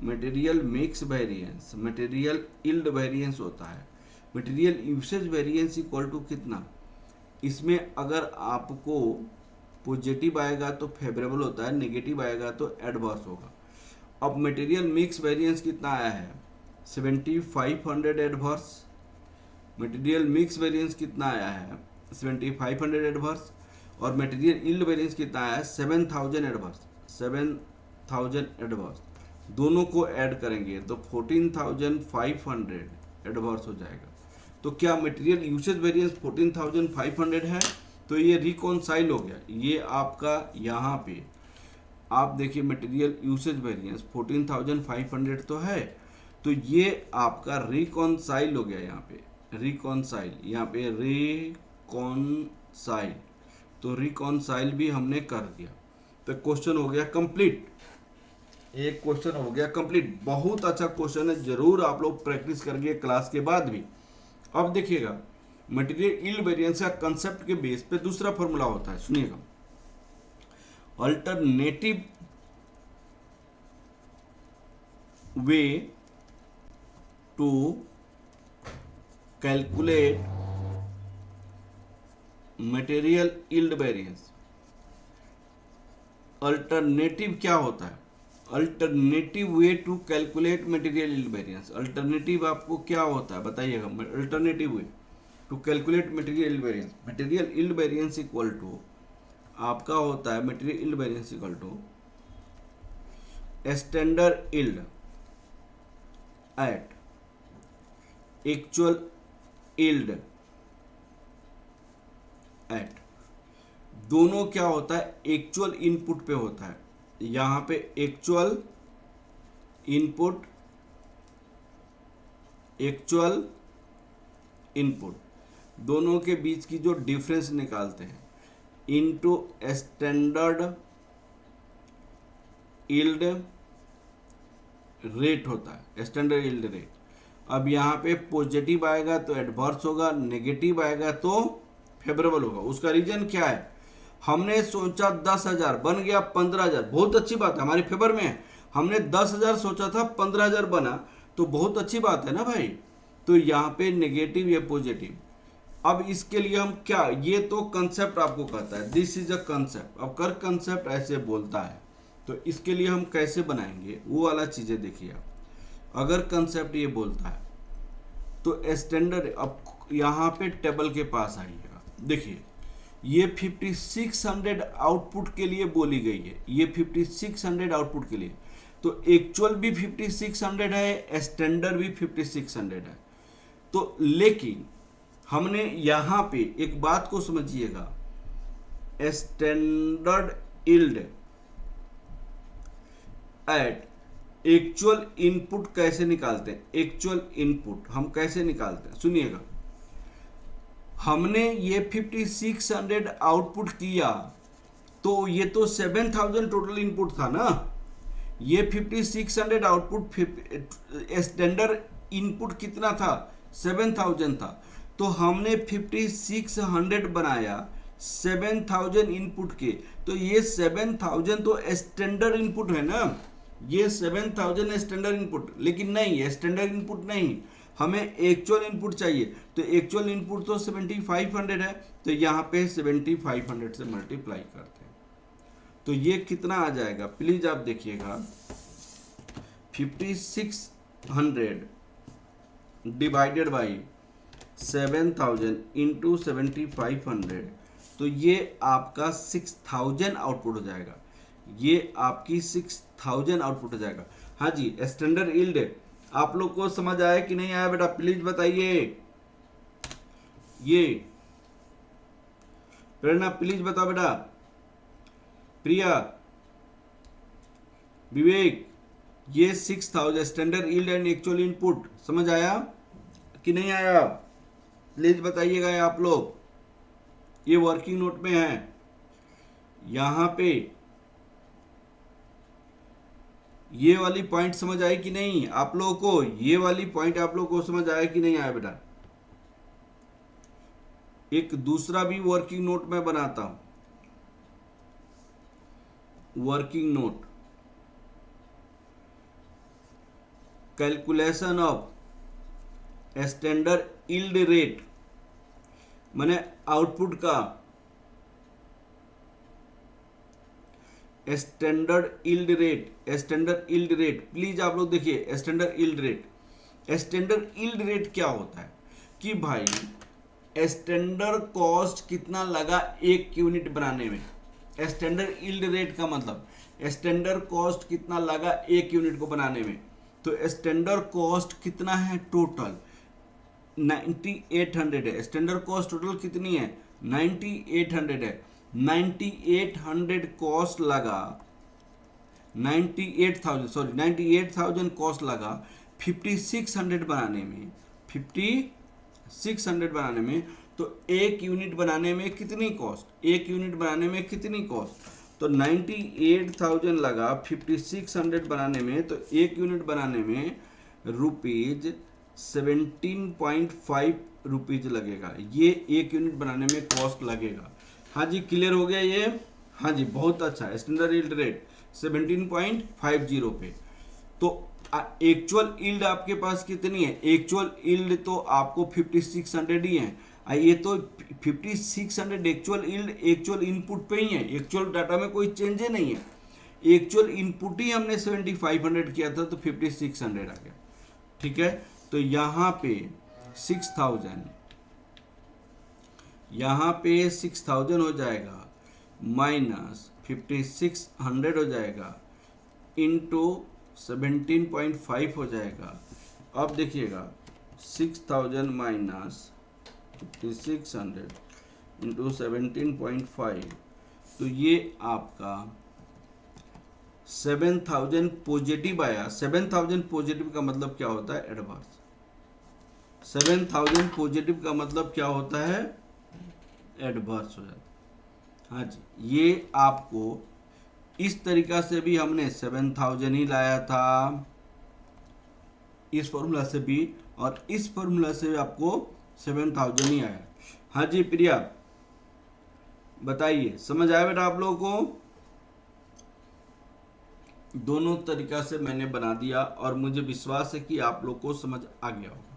material mix variance, material yield variance होता है। Material usage variance equal to कितना, इसमें अगर आपको पॉजिटिव आएगा तो फेवरेबल होता है, नेगेटिव आएगा तो एडवर्स होगा। अब मटेरियल मिक्स वेरिएंस कितना आया है 7500 एडवर्स, मटेरियल मिक्स वेरिएंस कितना आया है 7500 एडवर्स, और मटेरियल यील्ड वेरिएंस कितना आया है 7000 एडवर्स, 7000 एडवर्स। दोनों को ऐड करेंगे तो 14500 एडवर्स हो जाएगा। तो क्या मटेरियल यूसेज वेरिएंस 14500 है, तो ये रिकॉन्साइल हो गया। ये आपका यहाँ पे आप देखिए मटेरियल यूसेज वेरिएंस 14500 तो है, तो ये आपका रिकॉन्साइल हो गया। यहाँ पे रिकॉन्साइल, यहाँ पे रिकॉन्साइल, तो रिकॉन्साइल भी हमने कर दिया। तो क्वेश्चन हो गया कंप्लीट, एक क्वेश्चन हो गया कंप्लीट। बहुत अच्छा क्वेश्चन है, जरूर आप लोग प्रैक्टिस करिए क्लास के बाद भी। अब देखिएगा मटेरियल यील्ड वेरिएंस का कंसेप्ट के बेस पे दूसरा फॉर्मूला होता है, सुनिएगा। Alternative way to calculate material yield variance. Alternative क्या होता है, alternative way to calculate material yield variance. Alternative आपको क्या होता है बताइएगा, alternative way to calculate material yield variance. Material yield variance equal to आपका होता है material yield variance equal to standard yield at actual yield at, दोनों क्या होता है एक्चुअल इनपुट पे होता है। यहां पे एक्चुअल इनपुट एक्चुअल इनपुट, दोनों के बीच की जो डिफरेंस निकालते हैं, इनटू स्टैंडर्ड यील्ड रेट होता है, स्टैंडर्ड यील्ड रेट। अब यहाँ पे पॉजिटिव आएगा तो एडवर्स होगा, नेगेटिव आएगा तो फेवरेबल होगा। उसका रीजन क्या है, हमने सोचा 10,000 बन गया 15,000, बहुत अच्छी बात है, हमारे फेवर में है। हमने 10,000 सोचा था 15,000 बना, तो बहुत अच्छी बात है ना भाई। तो यहाँ पे नेगेटिव या पॉजिटिव। अब इसके लिए हम क्या, ये तो कंसेप्ट आपको कहता है, दिस इज अ कंसेप्ट। अब कर कंसेप्ट ऐसे बोलता है, तो इसके लिए हम कैसे बनाएंगे वो वाला चीजें देखिए आप। अगर कंसेप्ट ये बोलता है तो स्टैंडर्ड, अब यहाँ पे टेबल के पास आइएगा, देखिए ये 5600 आउटपुट के लिए बोली गई है, ये 5600 आउटपुट के लिए, तो एक्चुअल भी 5600 है, स्टैंडर्ड भी 5600 है। तो लेकिन हमने यहाँ पे एक बात को समझिएगा, standard yield at actual input कैसे निकालते हैं, एक्चुअल इनपुट हम कैसे निकालते हैं, सुनिएगा। हमने ये 5600 आउटपुट किया, तो ये तो 7000 टोटल इनपुट था ना, ये 5600 आउटपुट, स्टैंडर्ड इनपुट कितना था, 7000 था। तो हमने 5600 बनाया 7000 इनपुट के, तो ये 7000 तो स्टैंडर्ड इनपुट है ना, ये 7000 स्टैंडर्ड इनपुट, लेकिन नहीं स्टैंडर्ड इनपुट नहीं, हमें एक्चुअल इनपुट चाहिए। तो एक्चुअल इनपुट तो 7500 है, तो यहाँ पे 7500 से मल्टीप्लाई करते हैं, तो ये कितना आ जाएगा, प्लीज आप देखिएगा, 5600 डिवाइडेड बाई 7000 इंटू 7500, तो ये आपका 6000 आउटपुट हो जाएगा, ये आपकी 6000 आउटपुट हो जाएगा। हाँ जी, स्टैंडर्ड यील्ड आप लोग को समझ आया कि नहीं आया बेटा, प्लीज बताइए। ये प्रेरणा प्लीज बताओ बेटा, प्रिया, विवेक, ये 6000 standard yield and actual input समझ आया कि नहीं आया, प्लीज बताइएगा आप लोग। ये वर्किंग नोट में है, यहां पे ये वाली पॉइंट समझ आई कि नहीं आप लोगों को, ये वाली पॉइंट आप लोगों को समझ आया कि नहीं आया बेटा। एक दूसरा भी वर्किंग नोट में बनाता हूं, working note, calculation of standard yield rate, माने आउटपुट का standard yield rate, standard yield rate, please आप लोग देखिए standard yield rate. Standard yield rate क्या होता है कि भाई स्टैंडर्ड कॉस्ट कितना लगा एक यूनिट बनाने में, स्टैंडर्ड यील्ड रेट का मतलब स्टैंडर्ड कॉस्ट कितना लगा एक यूनिट को बनाने में। तो स्टैंडर्ड कॉस्ट कितना है टोटल, 9800 है, स्टैंडर्ड कॉस्ट टोटल कितनी है 9800 है, 9800 कॉस्ट लगा, 98,000 कॉस्ट लगा 5600 बनाने में, 5600 बनाने में। तो एक यूनिट बनाने में कितनी कॉस्ट, एक यूनिट बनाने में कितनी कॉस्ट, तो 98,000 लगा 5600 बनाने में, तो एक यूनिट बनाने में रुपीज 17.5 रुपीज लगेगा, ये एक यूनिट बनाने में कॉस्ट लगेगा। हाँ जी क्लियर हो गया ये, हाँ जी बहुत अच्छा, स्टैंडर्ड यील्ड रेट 17.50 पे। तो एक्चुअल यील्ड आपके पास कितनी है, एक्चुअल यील्ड तो आपको 5600 ही है, ये तो 5600 एक्चुअल यील्ड एक्चुअल इनपुट पे ही है, एक्चुअल डाटा में कोई चेंज नहीं है, एक्चुअल इनपुट ही हमने 7500 किया था तो 5600 आ गया, ठीक है। तो यहाँ पे 6000, यहाँ पे 6000 हो जाएगा माइनस 5600 हो जाएगा इंटू 17.5 हो जाएगा। अब देखिएगा 6000 माइनस 5600 इंटू 17.5, तो ये आपका 7000 पॉजिटिव आया। 7000 पॉजिटिव का मतलब क्या होता है, एडवांस। 7,000 पॉजिटिव का मतलब क्या होता है, एडवर्स हो जाता है। हाँ जी, ये आपको इस तरीका से भी हमने 7,000 ही लाया था, इस फॉर्मूला से भी, और इस फॉर्मूला से भी आपको 7,000 ही आया। हाँ जी प्रिया बताइए, समझ आया बेटा आप लोगों को? दोनों तरीका से मैंने बना दिया और मुझे विश्वास है कि आप लोग को समझ आ गया होगा।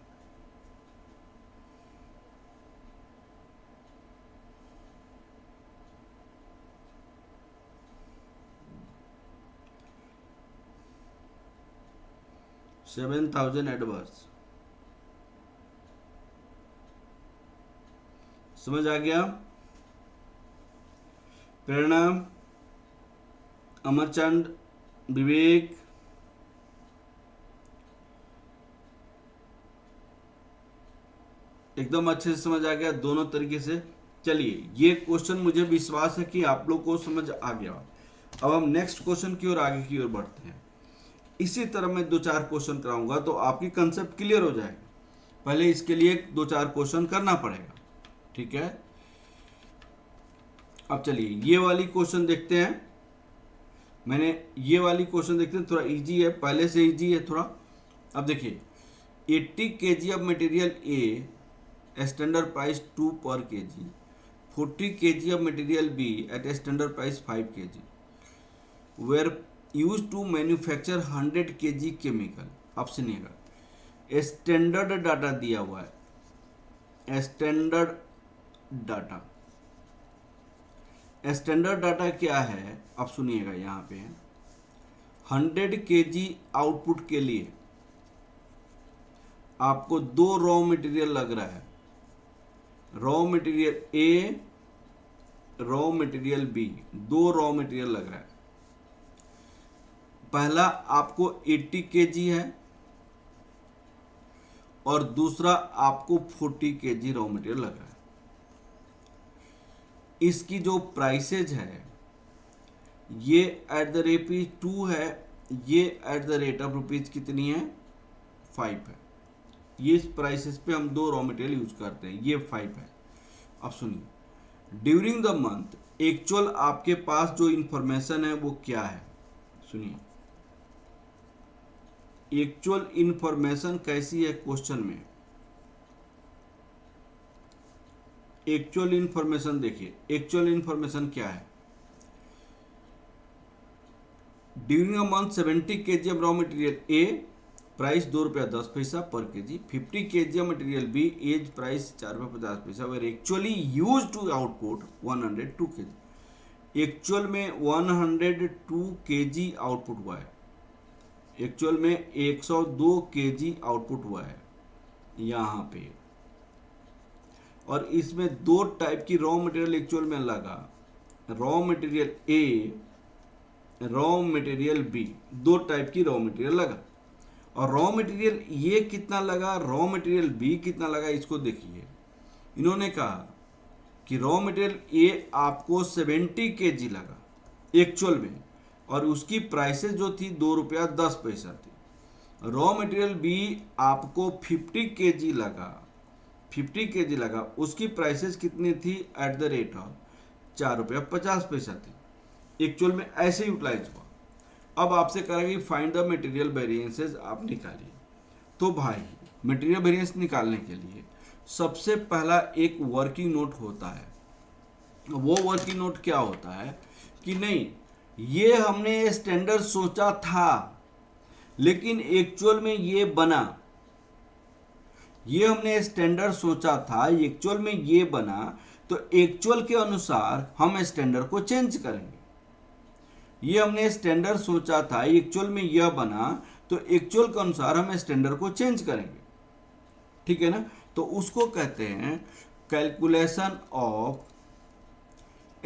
$7,000 एडवर्स, समझ आ गया? प्रेरणा, अमरचंद, विवेक, एकदम अच्छे से समझ आ गया दोनों तरीके से। चलिए, ये क्वेश्चन मुझे विश्वास है कि आप लोग को समझ आ गया। अब हम नेक्स्ट क्वेश्चन की ओर आगे की ओर बढ़ते हैं। इसी तरह मैं 2-4 क्वेश्चन कराऊंगा तो आपकी कंसेप्ट क्लियर हो जाएगा। पहले इसके लिए 2-4 क्वेश्चन करना पड़ेगा, ठीक है? अब चलिए ये वाली क्वेश्चन देखते हैं। मैंने ये वाली क्वेश्चन देखते हैं, थोड़ा इजी है, पहले से इजी है थोड़ा। अब देखिए, 80 kg of material A standard price 2 per kg, 40 kg of material B at standard price 5 kg were use to manufacture 100 kg chemical. अब सुनिएगा, स्टैंडर्ड डाटा दिया हुआ है, स्टैंडर्ड डाटा। स्टैंडर्ड डाटा क्या है, अब सुनिएगा, यहाँ पे 100 kg आउटपुट के लिए आपको 2 रॉ मटेरियल लग रहा है, raw material A, raw material B, 2 raw material लग रहा है। पहला आपको 80 kg है और दूसरा आपको 40 kg रॉ मटेरियल लग रहा है। इसकी जो प्राइसेज है, ये एट द रेट 2 है, ये at the rate of rupees कितनी है, 5 है। ये प्राइसेस पे हम 2 रॉ मटेरियल यूज करते हैं, ये 5 है। अब सुनिए, ड्यूरिंग द मंथ एक्चुअल आपके पास जो इंफॉर्मेशन है वो क्या है, सुनिए। एक्चुअल इंफॉर्मेशन कैसी है क्वेश्चन में, एक्चुअल इंफॉर्मेशन देखिए, एक्चुअल इंफॉर्मेशन क्या है। During a month 70 kg of raw material A, price 2 रुपया 10 पैसा per kg, 50 kg of material B, as price 4 रुपया 50 पैसा, were actually use to output 102 kg। Actual में 102 kg आउटपुट हुआ है, एक्चुअल में 102 kg आउटपुट हुआ है यहाँ पे। और इसमें 2 टाइप की रॉ मटेरियल एक्चुअल में लगा, raw material A, raw material B, 2 type की रॉ मटेरियल लगा। और रॉ मटेरियल ये कितना लगा, रॉ मटेरियल बी कितना लगा, इसको देखिए। इन्होंने कहा कि रॉ मटेरियल ए आपको 70 kg लगा एक्चुअल में, और उसकी प्राइसेस जो थी 2 रुपया 10 पैसा थी। रॉ मटेरियल बी आपको 50 kg लगा, 50 kg लगा, उसकी प्राइसेस कितनी थी, एट द रेट ऑफ 4 रुपया 50 पैसा थी। एक्चुअल में ऐसे यूटिलाइज हुआ। अब आपसे करेंगे फाइंड द मटेरियल वेरिएंसेस, आप निकालिए। तो भाई मटेरियल वेरिएंस निकालने के लिए सबसे पहला एक वर्किंग नोट होता है। वो वर्किंग नोट क्या होता है कि नहीं, ये हमने स्टैंडर्ड सोचा था लेकिन एक्चुअल में ये बना, ये हमने स्टैंडर्ड सोचा था, एक्चुअल में ये बना, तो एक्चुअल के अनुसार हम स्टैंडर्ड को चेंज करेंगे। ये हमने स्टैंडर्ड सोचा था, एक्चुअल में यह बना, तो एक्चुअल के अनुसार हम स्टैंडर्ड को चेंज करेंगे, ठीक है ना। तो उसको कहते हैं calculation of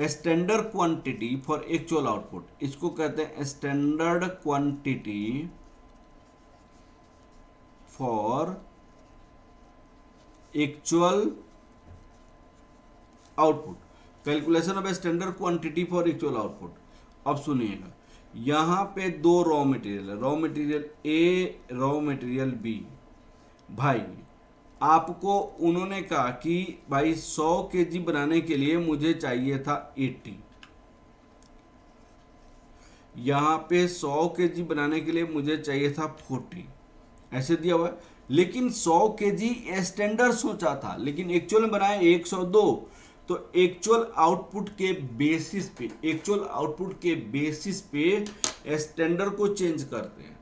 standard quantity for actual output. इसको कहते हैं standard quantity for actual output, calculation of standard quantity for actual output. अब सुनिएगा, यहां पे 2 रॉ मटेरियल है, raw material A, raw material B. भाई आपको उन्होंने कहा कि भाई 100 केजी बनाने के लिए मुझे चाहिए था 80, यहाँ पे 100 केजी बनाने के लिए मुझे चाहिए था 40, ऐसे दिया हुआ है। लेकिन 100 केजी स्टैंडर्ड सोचा था, लेकिन एक्चुअल में बनाया 102। तो एक्चुअल आउटपुट के बेसिस पे स्टैंडर्ड को चेंज करते हैं।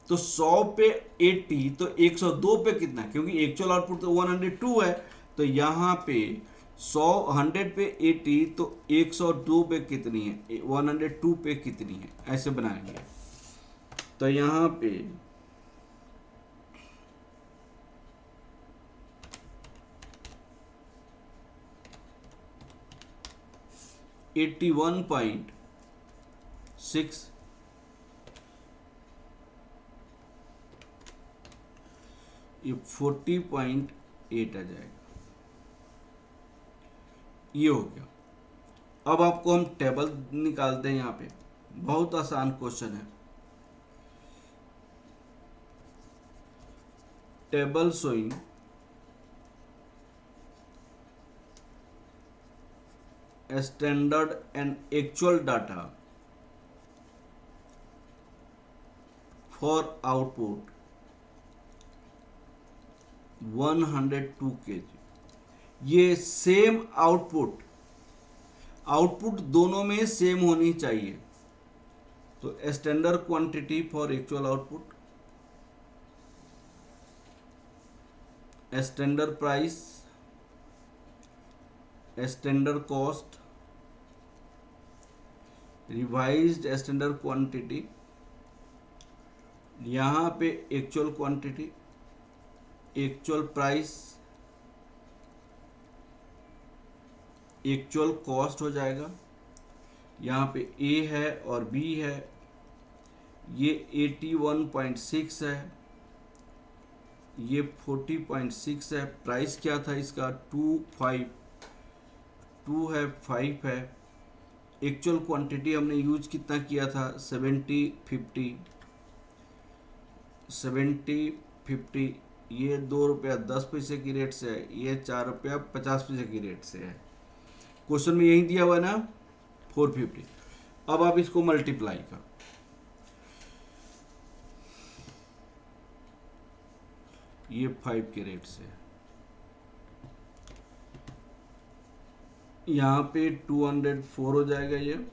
तो 100 पे 80, तो 102 पे कितना, क्योंकि एक्चुअल आउटपुट तो 102 है, तो यहाँ पे 100 पे 80, तो 102 पे कितनी है, 102 पे कितनी है, ऐसे बनाएंगे। तो यहाँ पे 81.6 ये 40.8 आ जाएगा। ये हो गया। अब आपको हम टेबल निकालते हैं। यहाँ पे बहुत आसान क्वेश्चन है। Table showing standard and actual data for output 102 kg। ये सेम आउटपुट दोनों में सेम होनी चाहिए। तो standard quantity for actual output, standard price, standard cost, revised standard quantity, यहाँ पे actual quantity, actual price, actual cost हो जाएगा। यहाँ पे ए है और बी है। ये 81.6 है, ये 40.6 है। प्राइस क्या था इसका, 2 है, 5 है। एक्चुअल क्वांटिटी हमने यूज कितना किया था, 70-50। ये 2 रुपया 10 पैसे की रेट से है, ये 4 रुपया 50 पैसे की रेट से है। क्वेश्चन में यही दिया हुआ है ना, 450। अब आप इसको मल्टीप्लाई करो, ये 5 के रेट से, यहाँ पे 204 हो जाएगा। ये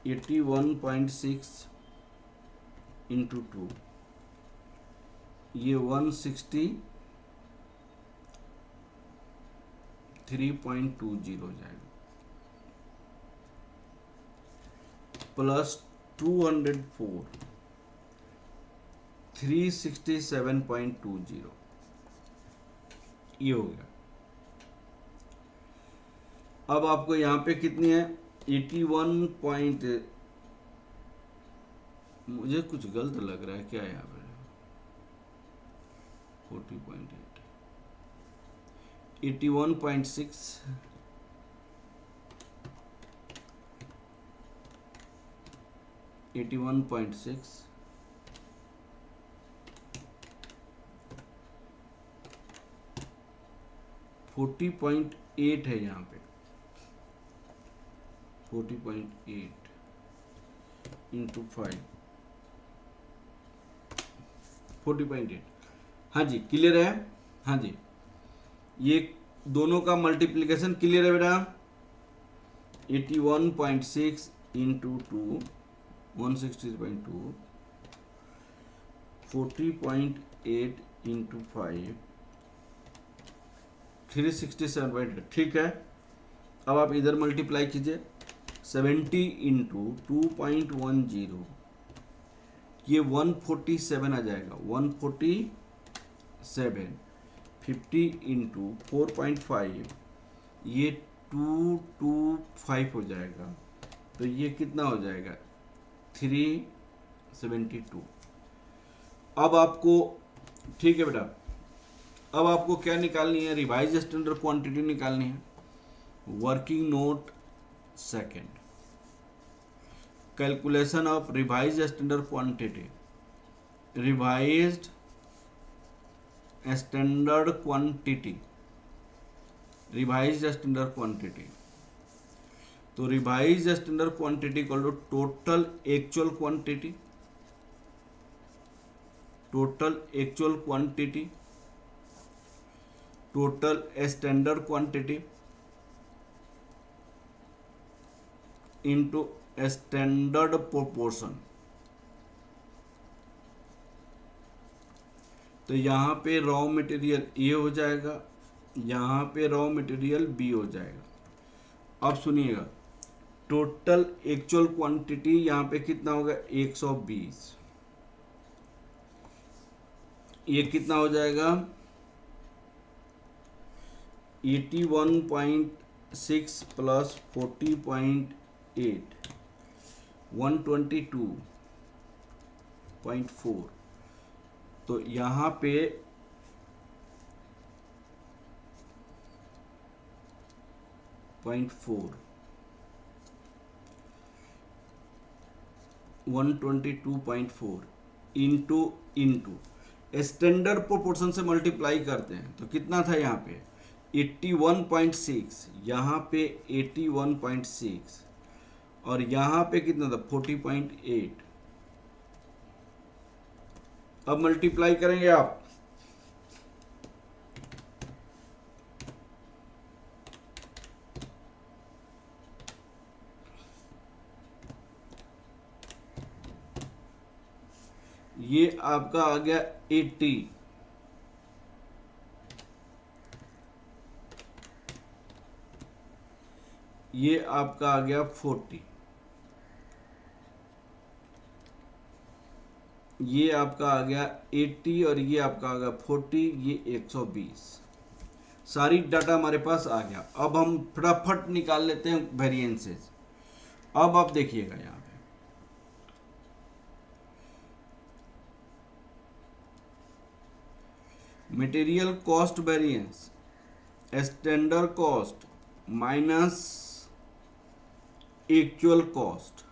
81.6 इंटू 2, ये 163.20 हो जाएगा, प्लस 204, 367.20, ये हो गया। अब आपको यहाँ पे कितनी है, 81 मुझे कुछ गलत लग रहा है क्या यहाँ पे, 40.8, 81.6, 81.6 40.8 है यहाँ पे, 40.8 इंटू 5, 40.8। हाँ जी, क्लियर है। हाँ जी, ये दोनों का मल्टीप्लिकेशन क्लियर है बेटा। 81.6 इंटू 2, 160.2, 40.8 इंटू 5, 367.8। ठीक है। अब आप इधर मल्टीप्लाई कीजिए, 70 इंटू 2.10, ये 147 आ जाएगा, 147। 50 इंटू 4.5, ये 225 हो जाएगा। तो ये कितना हो जाएगा, 372। अब आपको, ठीक है बेटा, अब आपको क्या निकालनी है, रिवाइज स्टैंडर्ड क्वांटिटी निकालनी है। Working note second, calculation of revise standard quantity, revised standard quantity, revised standard quantity. तो revised standard quantity equal to total actual quantity, total actual quantity, total standard quantity into standard proportion. तो यहाँ पे रॉ मटेरियल ए हो जाएगा, यहाँ पे रॉ मटेरियल बी हो जाएगा। अब सुनिएगा, टोटल एक्चुअल क्वांटिटी यहाँ पे कितना होगा 120, ये कितना हो जाएगा 81.6 प्लस 40.8 122.4। तो यहाँ पे 122.4 इंटू स्टैंडर्ड प्रोपोर्शन से मल्टीप्लाई करते हैं तो कितना था यहाँ पे 81.6, यहाँ पे 81.6 और यहाँ पे कितना था 40.8। अब मल्टीप्लाई करेंगे आप, ये आपका आ गया 80, ये आपका आ गया 40, ये आपका आ गया 80 और ये आपका आ गया 40, ये 120। सारी डाटा हमारे पास आ गया। अब हम फटाफट निकाल लेते हैं वेरिएंसेस। अब आप देखिएगा यहाँ पे material cost variance, standard cost minus actual cost.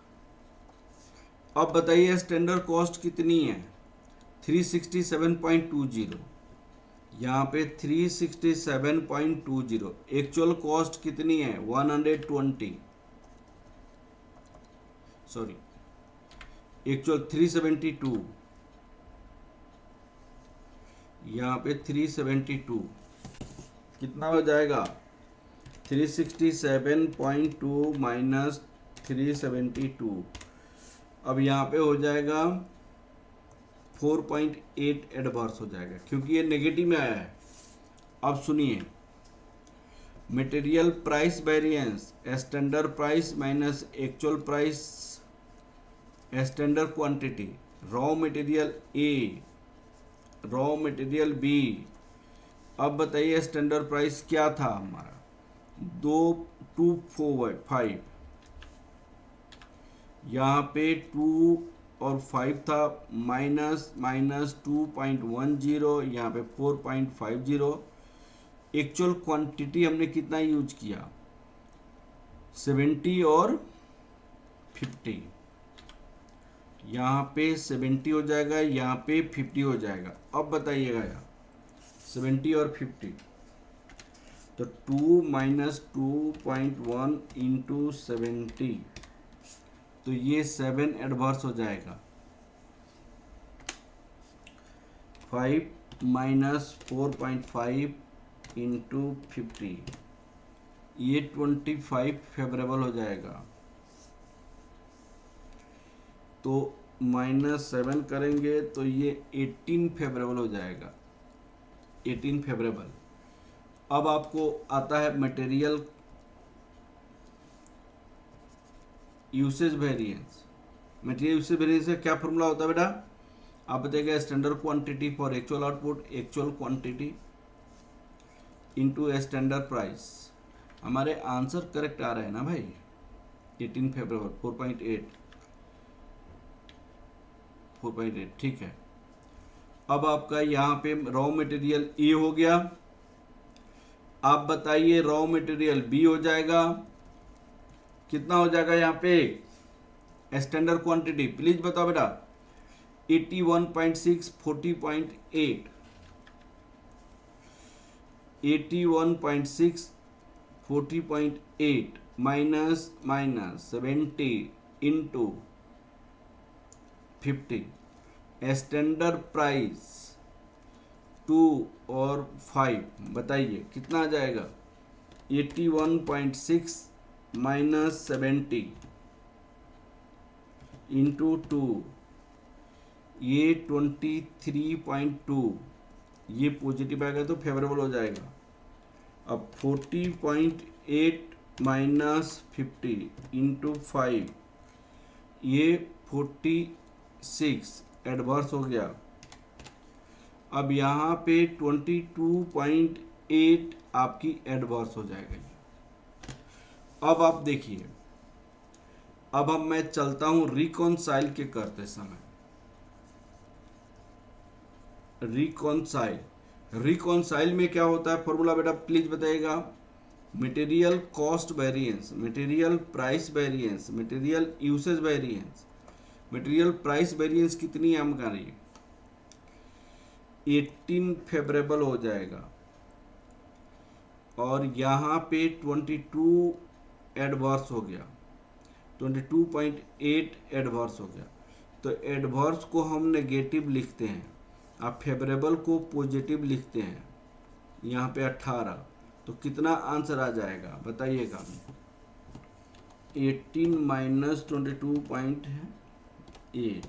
अब बताइए स्टैंडर्ड कॉस्ट कितनी है 367.20, यहाँ पे 367.20। एक्चुअल कॉस्ट कितनी है 120, सॉरी एक्चुअल 372, यहाँ पे 372 कितना हो जाएगा 367.2 माइनस 372। अब यहाँ पे हो जाएगा 4.8 एडवर्स हो जाएगा क्योंकि ये नेगेटिव में आया है। अब सुनिए material price variance, standard price minus actual price, standard quantity, raw material A, raw material B. अब बताइए स्टैंडर्ड प्राइस क्या था हमारा 2245, यहाँ पे 2 और 5 था, माइनस 2.10, यहाँ पे 4.50। एक्चुअल क्वांटिटी हमने कितना यूज किया 70 और 50, यहाँ पे 70 हो जाएगा, यहाँ पे 50 हो जाएगा। अब बताइएगा यहाँ 70 और 50, तो 2 माइनस 2.1 इंटू 70, तो ये 7 एडवर्स हो जाएगा। 5 माइनस 4.5 इंटू 50, ये 25 फेवरेबल हो जाएगा। तो -7 करेंगे तो ये 18 फेवरेबल हो जाएगा, 18 फेवरेबल। अब आपको आता है material usage variance. Material usage variance का क्या फॉर्मूला होता है बेटा, आप बताइएगा standard quantity for actual output, actual quantity into standard price. हमारे आंसर करेक्ट आ रहे हैं ना भाई, 18 फेवरेबल 4.8, ठीक है। अब आपका यहाँ पे रॉ मटेरियल ए हो गया। आप बताइए रॉ मटेरियल बी हो जाएगा, कितना हो जाएगा यहाँ पे स्टैंडर्ड क्वांटिटी प्लीज बताओ बेटा। 81.6 40.8, 81.6 40.8 माइनस 70 इंटू 50। स्टैंडर्ड प्राइस 2 और 5, बताइए कितना आ जाएगा। 81.6 माइनस 70 इंटू 2, ये 23.2, ये पॉजिटिव आएगा तो फेवरेबल हो जाएगा। अब 40.8 माइनस 50 इंटू 5, ये 46 एडवर्स हो गया। अब यहाँ पे 22.8 आपकी एडवर्स हो जाएगा। अब आप देखिए, अब मैं चलता हूं रिकॉन्साइल के करते समय। रिकॉन्साइल में क्या होता है फॉर्मूला बेटा प्लीज बताइएगा। Material cost variance, material price variance, material usage variance. Material price variance कितनी हम कर रही है, 18 फेवरेबल हो जाएगा और यहाँ पे 22 एडवर्स हो गया, 22.8 एडवर्स हो गया। तो एडवर्स को हम नेगेटिव लिखते हैं, आप फेवरेबल को पॉजिटिव लिखते हैं। यहाँ पे 18, तो कितना आंसर आ जाएगा बताइएगा। 18 माइनस 22.8,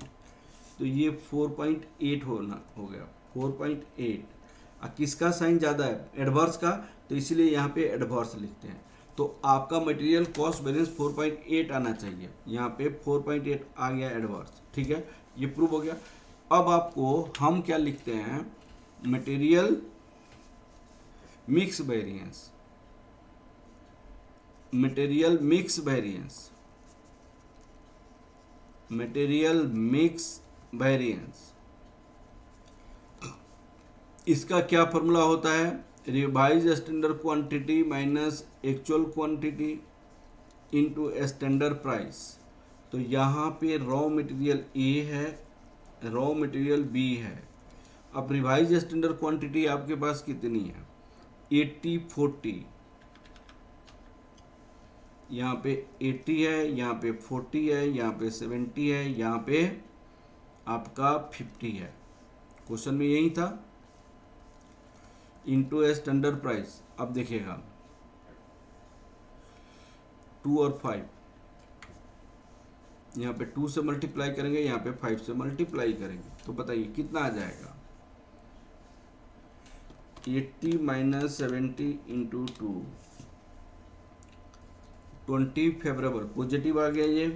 तो ये 4.8 हो गया, 4.8। किसका साइन ज़्यादा है, एडवर्स का, तो इसीलिए यहाँ पे एडवर्स लिखते हैं। तो आपका मटेरियल कॉस्ट वेरिएंस 4.8 आना चाहिए, यहाँ पे 4.8 आ गया एडवर्स। ठीक है, ये प्रूव हो गया। अब आपको हम क्या लिखते हैं, material mix variance, material mix variance, material mix variance. इसका क्या फॉर्मूला होता है, revise standard quantity minus actual quantity into standard price. तो यहाँ पे रॉ मटेरियल ए है, रॉ मटेरियल बी है। अब रिवाइज स्टैंडर्ड क्वांटिटी आपके पास कितनी है, 80-40, यहाँ पे 80 है, यहाँ पे 40 है, यहाँ पे 70 है, यहाँ पे आपका 50 है। क्वेश्चन में यही था, इनटू स्टैंडर्ड प्राइस। अब देखिएगा 2 और 5, यहाँ पे 2 से मल्टीप्लाई करेंगे, यहाँ पे 5 से मल्टीप्लाई करेंगे, तो बताइए कितना आ जाएगा। 80 माइनस 70 इंटू 2, 20 फेवरेबल पॉजिटिव आ गया ये।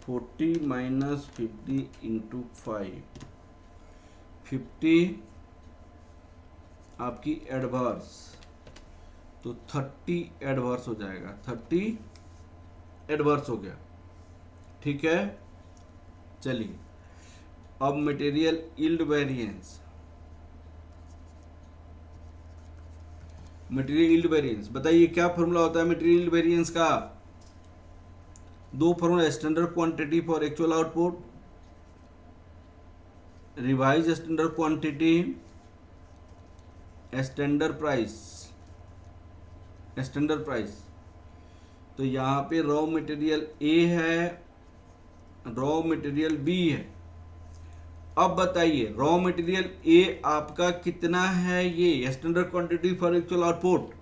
40 माइनस 50 इंटू 5, 50 आपकी एडवर्स, तो 30 एडवर्स हो जाएगा, 30 एडवर्स हो गया। ठीक है, चलिए अब material yield variance, material yield variance बताइए क्या फॉर्मूला होता है मटेरियल यील्ड वेरिएंस का। दो formula, standard quantity for actual output, revise standard quantity, standard price, standard price. तो यहाँ पे रॉ मटेरियल ए है, रॉ मटेरियल बी है। अब बताइए रॉ मटेरियल ए आपका कितना है, ये standard quantity for actual output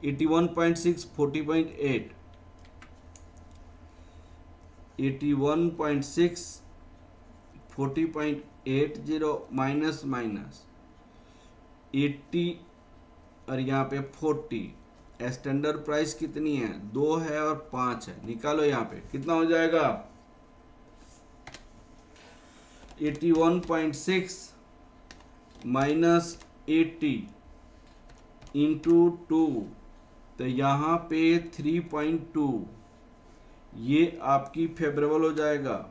81.6 40.8, 81.6 40.80 minus 80 और यहाँ पे 40। स्टैंडर्ड प्राइस कितनी है, 2 है और 5 है, निकालो यहाँ पे कितना हो जाएगा। 81.6 माइनस 80 इंटू 2, तो यहाँ पे 3.2, ये आपकी फेवरेबल हो जाएगा।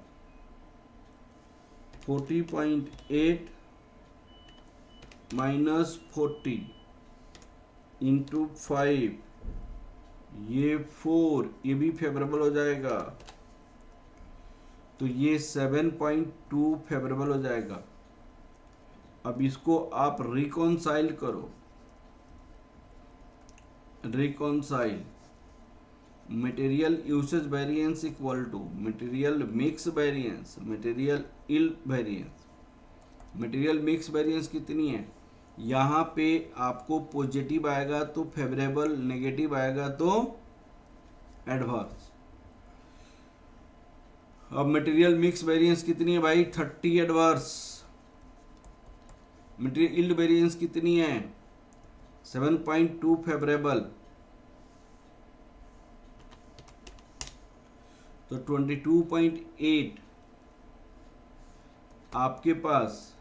40.8 माइनस 40 इंटू 5, ये 4, ये भी फेवरेबल हो जाएगा, तो ये 7.2 फेवरेबल हो जाएगा। अब इसको आप रिकॉन्साइल करो, reconcile material usage variance equal to material mix variance, material yield variance. Material mix variance कितनी है, यहाँ पे आपको पॉजिटिव आएगा तो फेवरेबल, नेगेटिव आएगा तो एडवर्स। अब मटेरियल मिक्स वेरिएंस कितनी है भाई, 30 एडवर्स। मटेरियल यील्ड वेरिएंस कितनी है, 7.2 फेवरेबल, तो 22.8 आपके पास,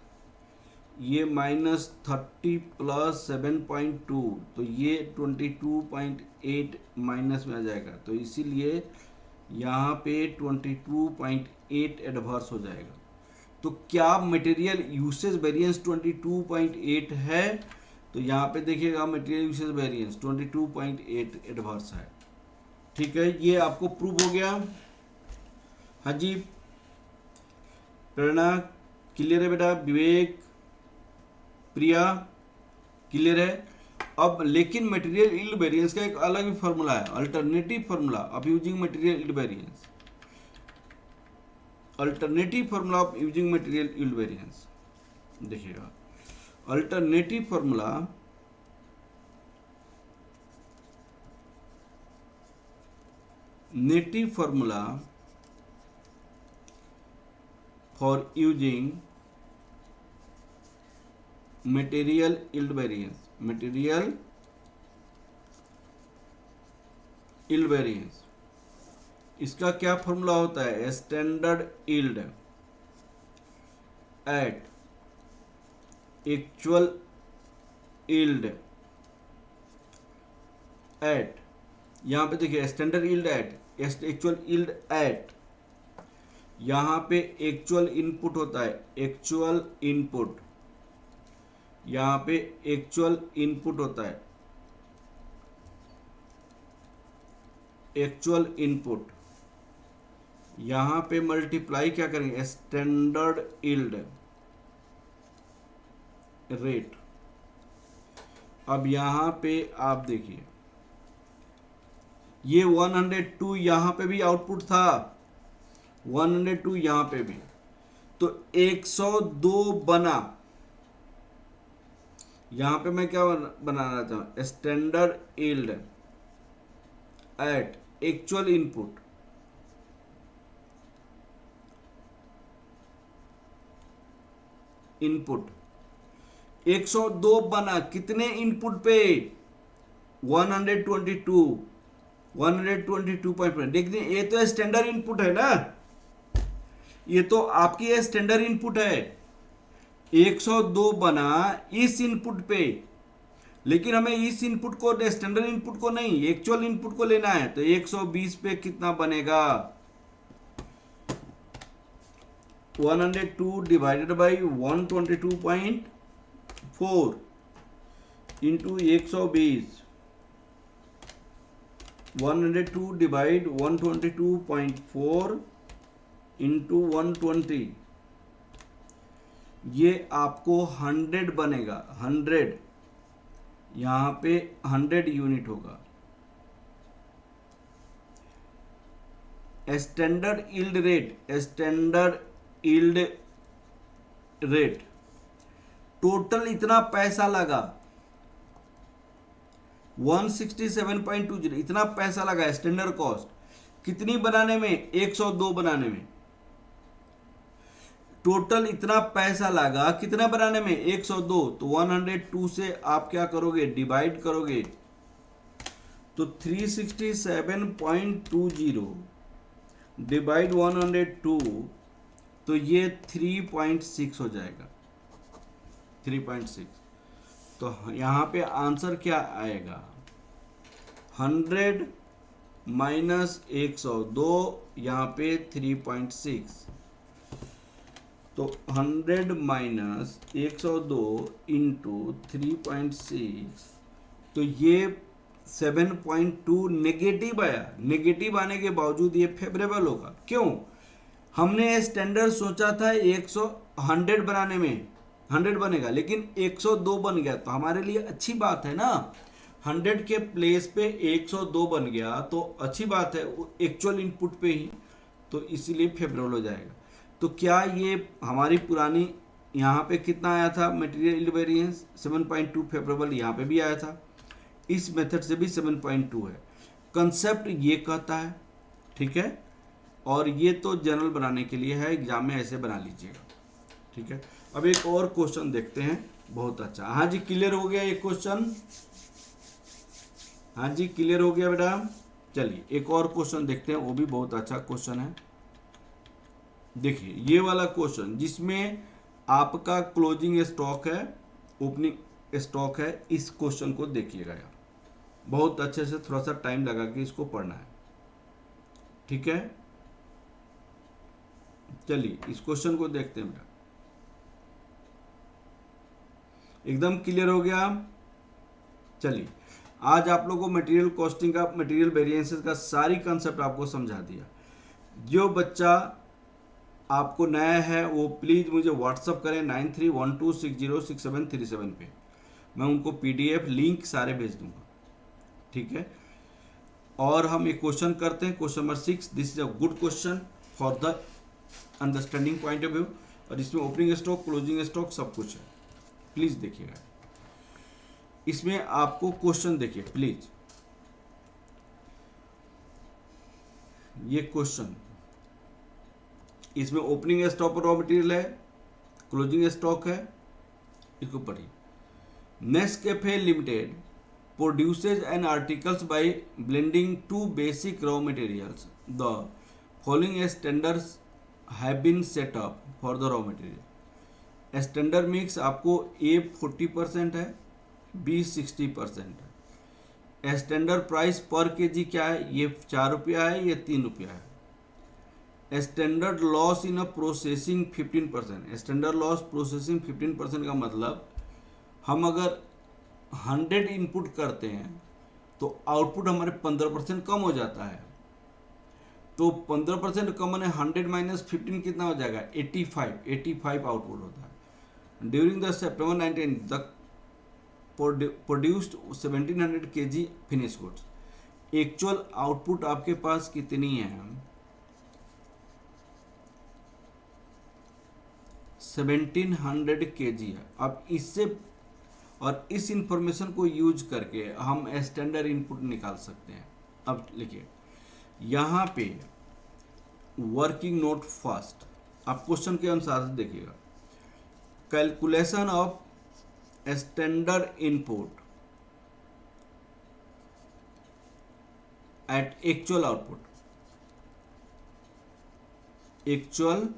ये -30 प्लस 7.2, तो ये 22.8 माइनस में आ जाएगा, तो इसीलिए यहाँ पे 22.8 एडवर्स हो जाएगा। तो क्या मटेरियल यूसेज वेरिएंस 22.8 है, तो यहाँ पे देखिएगा मटेरियल यूसेज वेरिएंस 22.8 एडवर्स है। ठीक है, ये आपको प्रूव हो गया। हाँ जी प्रेरणा क्लियर है बेटा, विवेक, प्रिया क्लियर है। अब लेकिन मटेरियल यील्ड वेरिएंस का एक अलग ही फॉर्मूला है, alternative formula of using material yield variance, alternative formula of using material yield variance. देखिएगा alternative formula, native formula for using material yield variance, material yield variance, इसका क्या फॉर्मूला होता है, standard yield at actual yield at, यहां पे देखिए standard yield at, actual yield at, यहां पे एक्चुअल इनपुट होता है, एक्चुअल इनपुट, यहां पे एक्चुअल इनपुट होता है, एक्चुअल इनपुट, यहां पे मल्टीप्लाई क्या करेंगे, स्टैंडर्ड यील्ड रेट। अब यहां पे आप देखिए ये 102 यहां पे भी आउटपुट था, 102 यहां पे भी, तो 102 बना। यहां पे मैं क्या बनाना चाहूं, standard yield at actual input, input 102 बना, कितने इनपुट पे, 122.5। देखिए ये तो स्टैंडर्ड इनपुट है ना, ये तो आपकी स्टैंडर्ड इनपुट है, 102 बना इस इनपुट पे, लेकिन हमें इस इनपुट को, स्टैंडर्ड इनपुट को नहीं, एक्चुअल इनपुट को लेना है, तो 120 पे कितना बनेगा, 102 divided by 122.4 into 120, 102 divide 122.4 into 120, ये आपको 100 बनेगा, 100, यहां पे 100 यूनिट होगा। Standard yield rate, standard yield rate, total इतना पैसा लगा 167.20, इतना पैसा लगा स्टैंडर्ड कॉस्ट, कितनी बनाने में, 102 बनाने में, टोटल इतना पैसा लगा कितना बनाने में, 102, तो 102 से आप क्या करोगे, डिवाइड करोगे, तो 367.20 डिवाइड 102, तो ये 3.6 हो जाएगा, 3.6। तो यहां पे आंसर क्या आएगा, 100 माइनस 102, यहां पे 3.6, तो 100 माइनस 102 इंटू 3.6, तो ये 7.2 नेगेटिव आया। नेगेटिव आने के बावजूद ये फेवरेबल होगा। क्यों? हमने स्टैंडर्ड सोचा था 100 बनाने में 100 बनेगा, लेकिन 102 बन गया, तो हमारे लिए अच्छी बात है ना। 100 के प्लेस पे 102 बन गया तो अच्छी बात है, एक्चुअल इनपुट पे ही, तो इसीलिए फेवरेबल हो जाएगा। तो क्या ये हमारी पुरानी यहाँ पे कितना आया था मटेरियल वेरिएंस 7.2 फेवरेबल, यहाँ पे भी आया था, इस मेथड से भी 7.2 है। कंसेप्ट ये कहता है, ठीक है, और ये तो जनरल बनाने के लिए है, एग्जाम में ऐसे बना लीजिएगा, ठीक है। अब एक और क्वेश्चन देखते हैं, बहुत अच्छा। हाँ जी, क्लियर हो गया एक क्वेश्चन? हाँ जी, क्लियर हो गया बेटा? चलिए एक और क्वेश्चन देखते हैं, वो भी बहुत अच्छा क्वेश्चन है। देखिए ये वाला क्वेश्चन जिसमें आपका क्लोजिंग स्टॉक है, ओपनिंग स्टॉक है, इस क्वेश्चन को देखिएगा यार, बहुत अच्छे से थोड़ा सा टाइम लगा के इसको पढ़ना है, ठीक है। चलिए इस क्वेश्चन को देखते हैं बेटा, एकदम क्लियर हो गया? चलिए आज आप लोगों को मटेरियल कॉस्टिंग का, मटेरियल वेरिएंसेस का सारी कंसेप्ट आपको समझा दिया। जो बच्चा आपको नया है वो प्लीज़ मुझे व्हाट्सअप करें 9312606737 पे, मैं उनको PDF लिंक सारे भेज दूंगा, ठीक है। और हम एक क्वेश्चन करते हैं, question number 6। This is a good question for the understanding point of view, और इसमें ओपनिंग स्टॉक, क्लोजिंग स्टॉक सब कुछ है, प्लीज़ देखिएगा। इसमें आपको क्वेश्चन देखिए प्लीज, ये क्वेश्चन, इसमें ओपनिंग स्टॉक और रॉ मटेरियल है, क्लोजिंग स्टॉक है, इसको पढ़िए। Nescafe limited produces an articles by blending two basic raw materials, the following standards have been set up for the raw material. Standard mix आपको A 40% है, B 60% है। स्टैंडर्ड प्राइस पर केजी क्या है? ये 4 रुपया है, ये 3 रुपया है। Standard loss in a processing 15%। Standard loss processing 15% का मतलब हम अगर 100 इनपुट करते हैं तो आउटपुट हमारे 15% कम हो जाता है, तो 15% कम मैंने 100 माइनस 15 कितना हो जाएगा? 85 आउटपुट होता है। During the September 19 the produced 1700 kg finish goods. Actual output आपके पास कितनी है? 1700 kg है। अब इससे और इस इंफॉर्मेशन को यूज करके हम स्टैंडर्ड इनपुट निकाल सकते हैं। अब लिखिए यहाँ पे वर्किंग नोट फर्स्ट, आप क्वेश्चन के अनुसार से देखिएगा। Calculation of standard input at actual output. Actual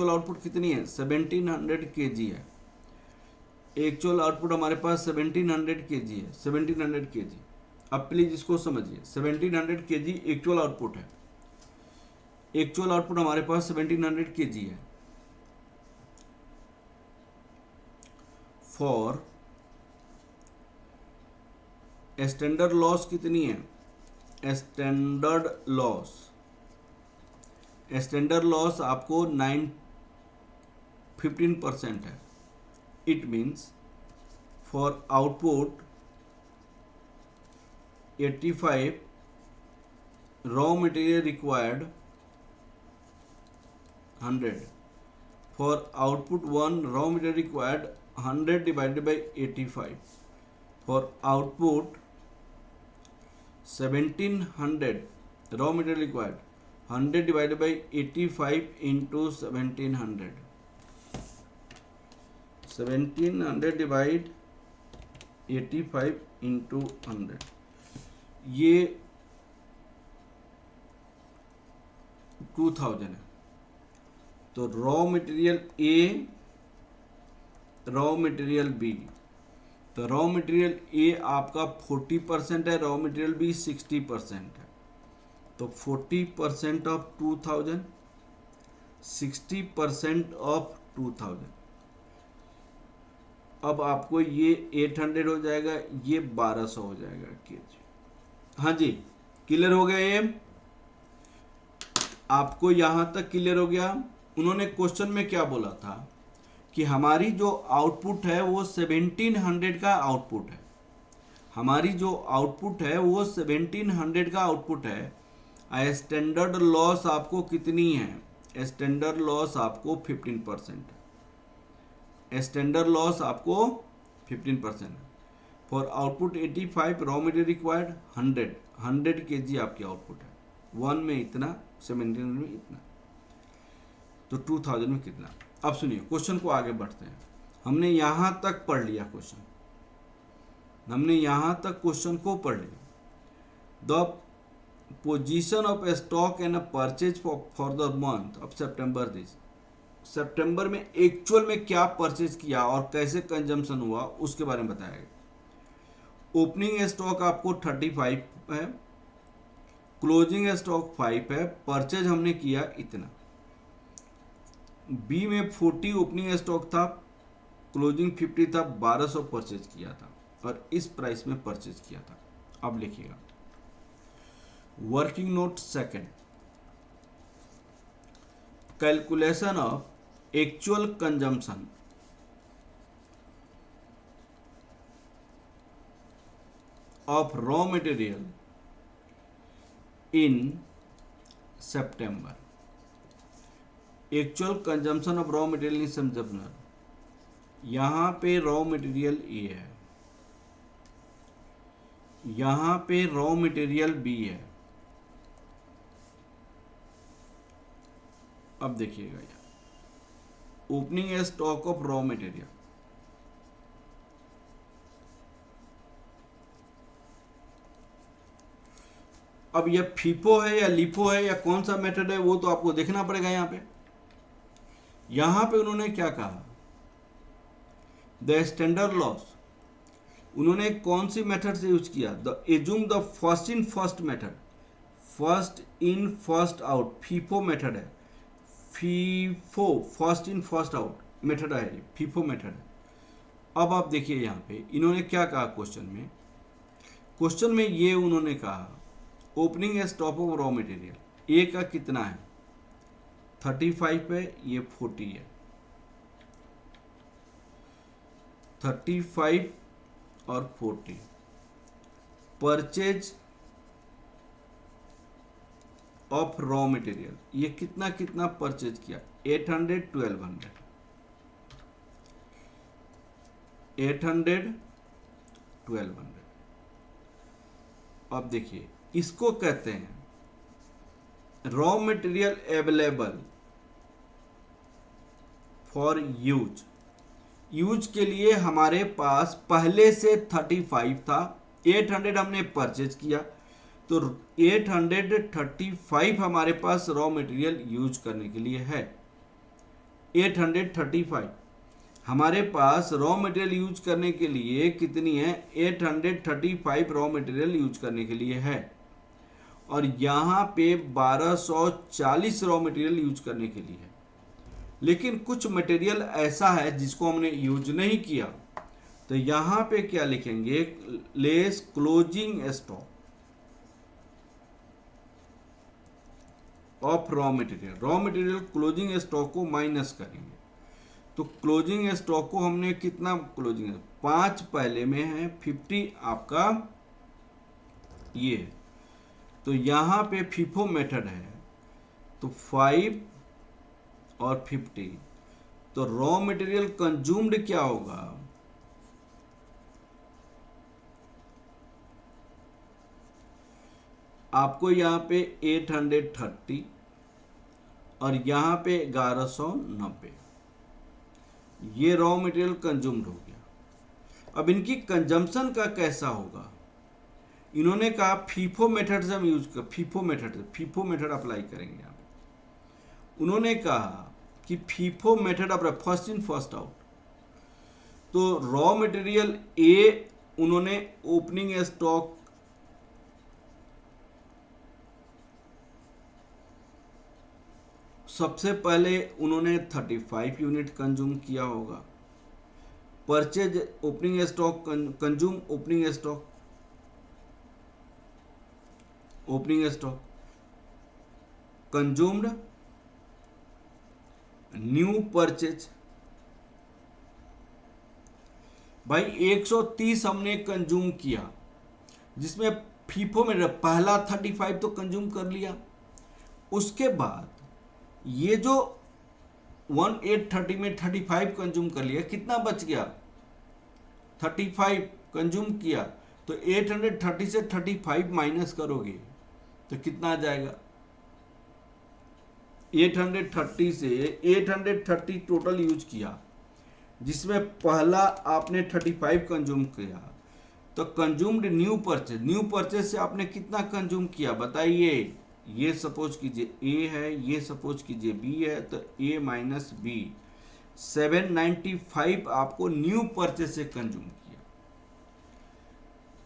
output कितनी है? 1700 kg है। एक्चुअल आउटपुट हमारे पास 1700 kg है, 1700 kg। अब प्लीज इसको समझिए, 1700 kg एक्चुअल आउटपुट है। एक्चुअल आउटपुट हमारे पास 1700 kg है। फॉर स्टैंडर्ड लॉस कितनी है? स्टैंडर्ड लॉस आपको 15% है। It means for output 85 raw material required 100 for output 1 raw material required 100 divided by 85 for output 1700 raw material required 100 divided by 85 into 1700 divide 85 into 100, ये 2000 है। तो raw material A, raw material B, तो रॉ मटेरियल A आपका 40% है, रॉ मटेरियल B 60% है। तो 40% ऑफ 2000, 60% ऑफ 2000, अब आपको ये 800 हो जाएगा, ये 1200 हो जाएगा केजी। हाँ जी, क्लियर हो गया ये? आपको यहां तक क्लियर हो गया? उन्होंने क्वेश्चन में क्या बोला था कि हमारी जो आउटपुट है वो 1700 का आउटपुट है। हमारी जो आउटपुट है वो 1700 का आउटपुट है। स्टैंडर्ड लॉस आपको कितनी है? स्टैंडर्ड लॉस आपको 15%। स्टैंडर्ड लॉस आपको 15%। For output 85 raw material required 100 KG आपकी आउटपुट है। 1 में इतना, 17 में इतना, तो 2000 में कितना। अब सुनिए क्वेश्चन को आगे बढ़ते हैं। हमने यहां तक पढ़ लिया क्वेश्चन, हमने यहां तक क्वेश्चन को पढ़ लिया। The position of stock and purchase for the month of September this. सितंबर में एक्चुअल में क्या परचेज किया और कैसे कंजम्पशन हुआ उसके बारे में बताया गया। ओपनिंग स्टॉक आपको 35 है, क्लोजिंग स्टॉक 5 है, परचेज हमने किया इतना। बी में 40 ओपनिंग स्टॉक था, क्लोजिंग 50 था, 1200 परचेज किया था और इस प्राइस में परचेज किया था। अब लिखिएगा working note second, calculation of actual consumption of raw material in September. Actual consumption of raw material in September, यहां पे रॉ मटेरियल ए है, यहां पे रॉ मटेरियल बी है। अब देखिएगा opening stock of raw material, अब यह फीफो है या लिफो है या कौन सा मेथड है वो तो आपको देखना पड़ेगा। यहां पे उन्होंने क्या कहा, द स्टैंडर्ड लॉस, उन्होंने कौन सी मेथड से यूज किया, the assume the first in first method, first in first out, FIFO method है, FIFO first in first out method है, फीफो मेथड है। अब आप देखिए यहां पे इन्होंने क्या कहा क्वेश्चन में ये उन्होंने कहा opening stock of raw material A का कितना है, 35 है, ये 40 है, 35 और 40। परचेज ऑफ रॉ मटेरियल, ये कितना कितना परचेज किया, 800, 1200, 800, 1200। अब देखिए इसको कहते हैं raw material available for use. Use के लिए हमारे पास पहले से 35 था, 800 हमने परचेज किया, तो 835 हमारे पास रॉ मटेरियल यूज करने के लिए है। 835 हमारे पास रॉ मटेरियल यूज करने के लिए कितनी है, 835 रॉ मटेरियल यूज करने के लिए है, और यहाँ पे 1240 रॉ मटेरियल यूज करने के लिए है। लेकिन कुछ मटेरियल ऐसा है जिसको हमने यूज नहीं किया, तो यहाँ पे क्या लिखेंगे, less closing stock of raw material. Raw material closing stock को माइनस करेंगे, तो क्लोजिंग स्टॉक को हमने कितना, क्लोजिंग 5 पहले में है, 50 आपका ये, तो यहां पे फीफो मेथड है, तो 5 और 50, तो रॉ मटेरियल कंज्यूम्ड क्या होगा, आपको यहां पे 830 और यहां पे 1190, ये रॉ मटेरियल कंज्यूम्ड हो गया। अब इनकी कंजम्पशन का कैसा होगा, इन्होंने कहा फीफो मेथड से हम यूज कर, फीफो मेथड अप्लाई करेंगे यहाँ पे। उन्होंने कहा कि FIFO method apply first in first out, तो रॉ मटेरियल ए उन्होंने ओपनिंग स्टॉक सबसे पहले उन्होंने 35 यूनिट कंज्यूम किया होगा, purchase opening stock, consume opening stock, opening stock, consumed new purchase. भाई 130 हमने कंज्यूम किया, जिसमें फीफो में पहला 35 तो कंज्यूम कर लिया। उसके बाद ये जो 1830 में 35 कंज्यूम कर लिया, कितना बच गया? 35 कंज्यूम किया, तो 830 से 35 माइनस करोगे तो कितना आ जाएगा? 830 से 830 टोटल यूज किया, जिसमें पहला आपने 35 कंज्यूम किया, तो consumed new purchase, new purchase से आपने कितना कंज्यूम किया बताइए? ये सपोज कीजिए ए है, ये सपोज कीजिए बी है, तो ए माइनस बी 795 आपको न्यू परचेज से कंज्यूम किया।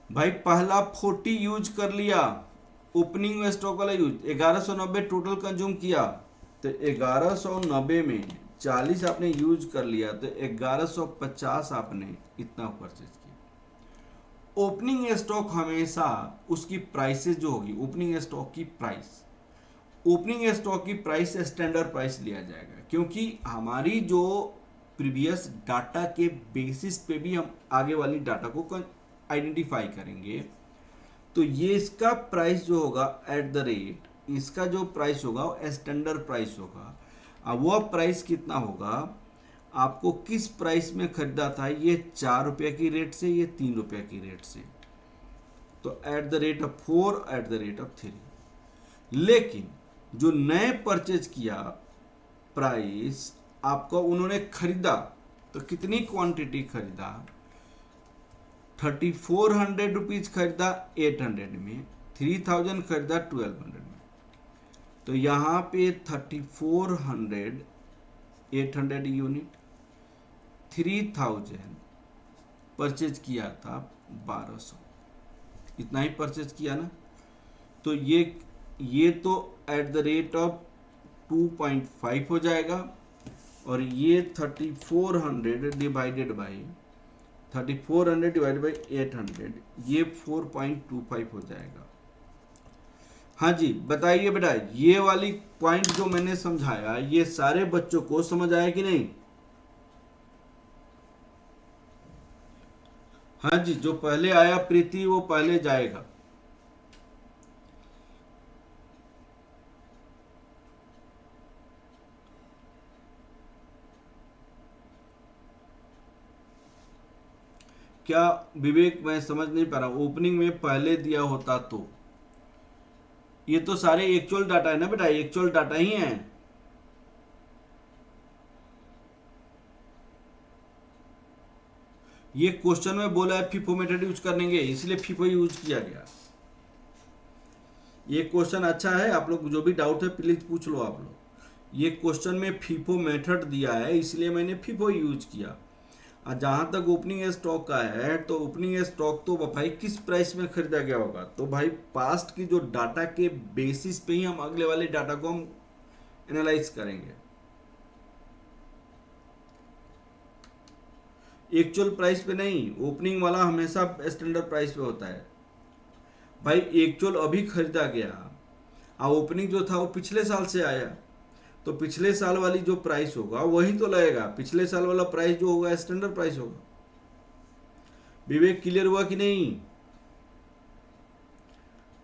भाई पहला 40 यूज कर लिया, ओपनिंग में स्टॉक वाला यूज 1190 टोटल कंज्यूम किया, तो 1190 में 40 आपने यूज कर लिया, तो 1150 आपने इतना परचेज किया। ओपनिंग स्टॉक हमेशा उसकी प्राइसेस जो होगी, ओपनिंग स्टॉक की प्राइस, ओपनिंग स्टॉक की प्राइस स्टैंडर्ड प्राइस लिया जाएगा, क्योंकि हमारी जो प्रीवियस डाटा के बेसिस पे भी हम आगे वाली डाटा को आइडेंटिफाई करेंगे। तो ये इसका प्राइस जो होगा एट द रेट, इसका जो प्राइस होगा वो स्टैंडर्ड प्राइस होगा। अब वह प्राइस कितना होगा, आपको किस प्राइस में खरीदा था, ये 4 रुपये की रेट से, ये 3 रुपये की रेट से, तो at the rate of 4, at the rate of 3। लेकिन जो नए परचेज किया प्राइस आपका, उन्होंने खरीदा तो कितनी क्वांटिटी खरीदा? 3400 रुपीज खरीदा 800 में, 3000 खरीदा 1200 में, तो यहाँ पे 3400 800 यूनिट, 3000 परचेज किया था 1200, इतना ही परचेज किया ना। तो ये तो एट द रेट ऑफ 2.5 हो जाएगा, और ये 3400 डिवाइडेड बाई 800, ये 4.25 हो जाएगा। हाँ जी बताइए बेटा, ये वाली पॉइंट जो मैंने समझाया, ये सारे बच्चों को समझ आया कि नहीं? हाँ जी, जो पहले आया प्रीति वो पहले जाएगा। क्या विवेक, मैं समझ नहीं पा रहा, ओपनिंग में पहले दिया होता तो? ये तो सारे एक्चुअल डाटा है ना बेटा, एक्चुअल डाटा ही है। ये क्वेश्चन में बोला है फीफो मेथड यूज करेंगे, इसलिए फीफो यूज किया गया। ये क्वेश्चन अच्छा है, आप लोग जो भी डाउट है प्लीज पूछ लो आप लोग। ये क्वेश्चन में फीफो मेथड दिया है, इसलिए मैंने फीफो यूज किया। और जहां तक ओपनिंग स्टॉक का है, तो ओपनिंग स्टॉक तो भाई किस प्राइस में खरीदा गया होगा, तो भाई पास्ट की जो डाटा के बेसिस पे ही हम अगले वाले डाटा को हम एनालाइज करेंगे। एक्चुअल प्राइस पे नहीं, ओपनिंग वाला हमेशा स्टैंडर्ड प्राइस पे होता है। भाई एक्चुअल अभी खरीदा गया, और ओपनिंग जो था वो पिछले साल से आया, तो पिछले साल वाली जो प्राइस होगा वही तो लगेगा। पिछले साल वाला प्राइस जो होगा स्टैंडर्ड प्राइस होगा। विवेक क्लियर हुआ कि नहीं?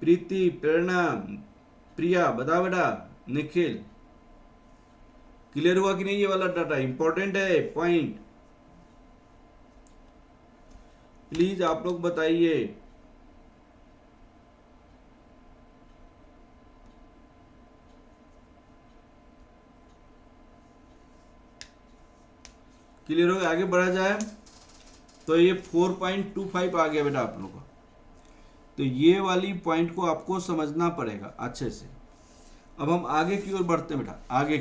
प्रीति, प्रेरणा, प्रिया बता बेटा, निखिल क्लियर हुआ कि नहीं? ये वाला डाटा इंपॉर्टेंट है पॉइंट, प्लीज आप लोग बताइए। क्लियर हो गया? आगे बढ़ा जाए तो ये 4.25 आ गया बेटा आप लोगों को। तो ये वाली पॉइंट को आपको समझना पड़ेगा अच्छे से। अब हम आगे की ओर बढ़ते हैं बेटा, आगे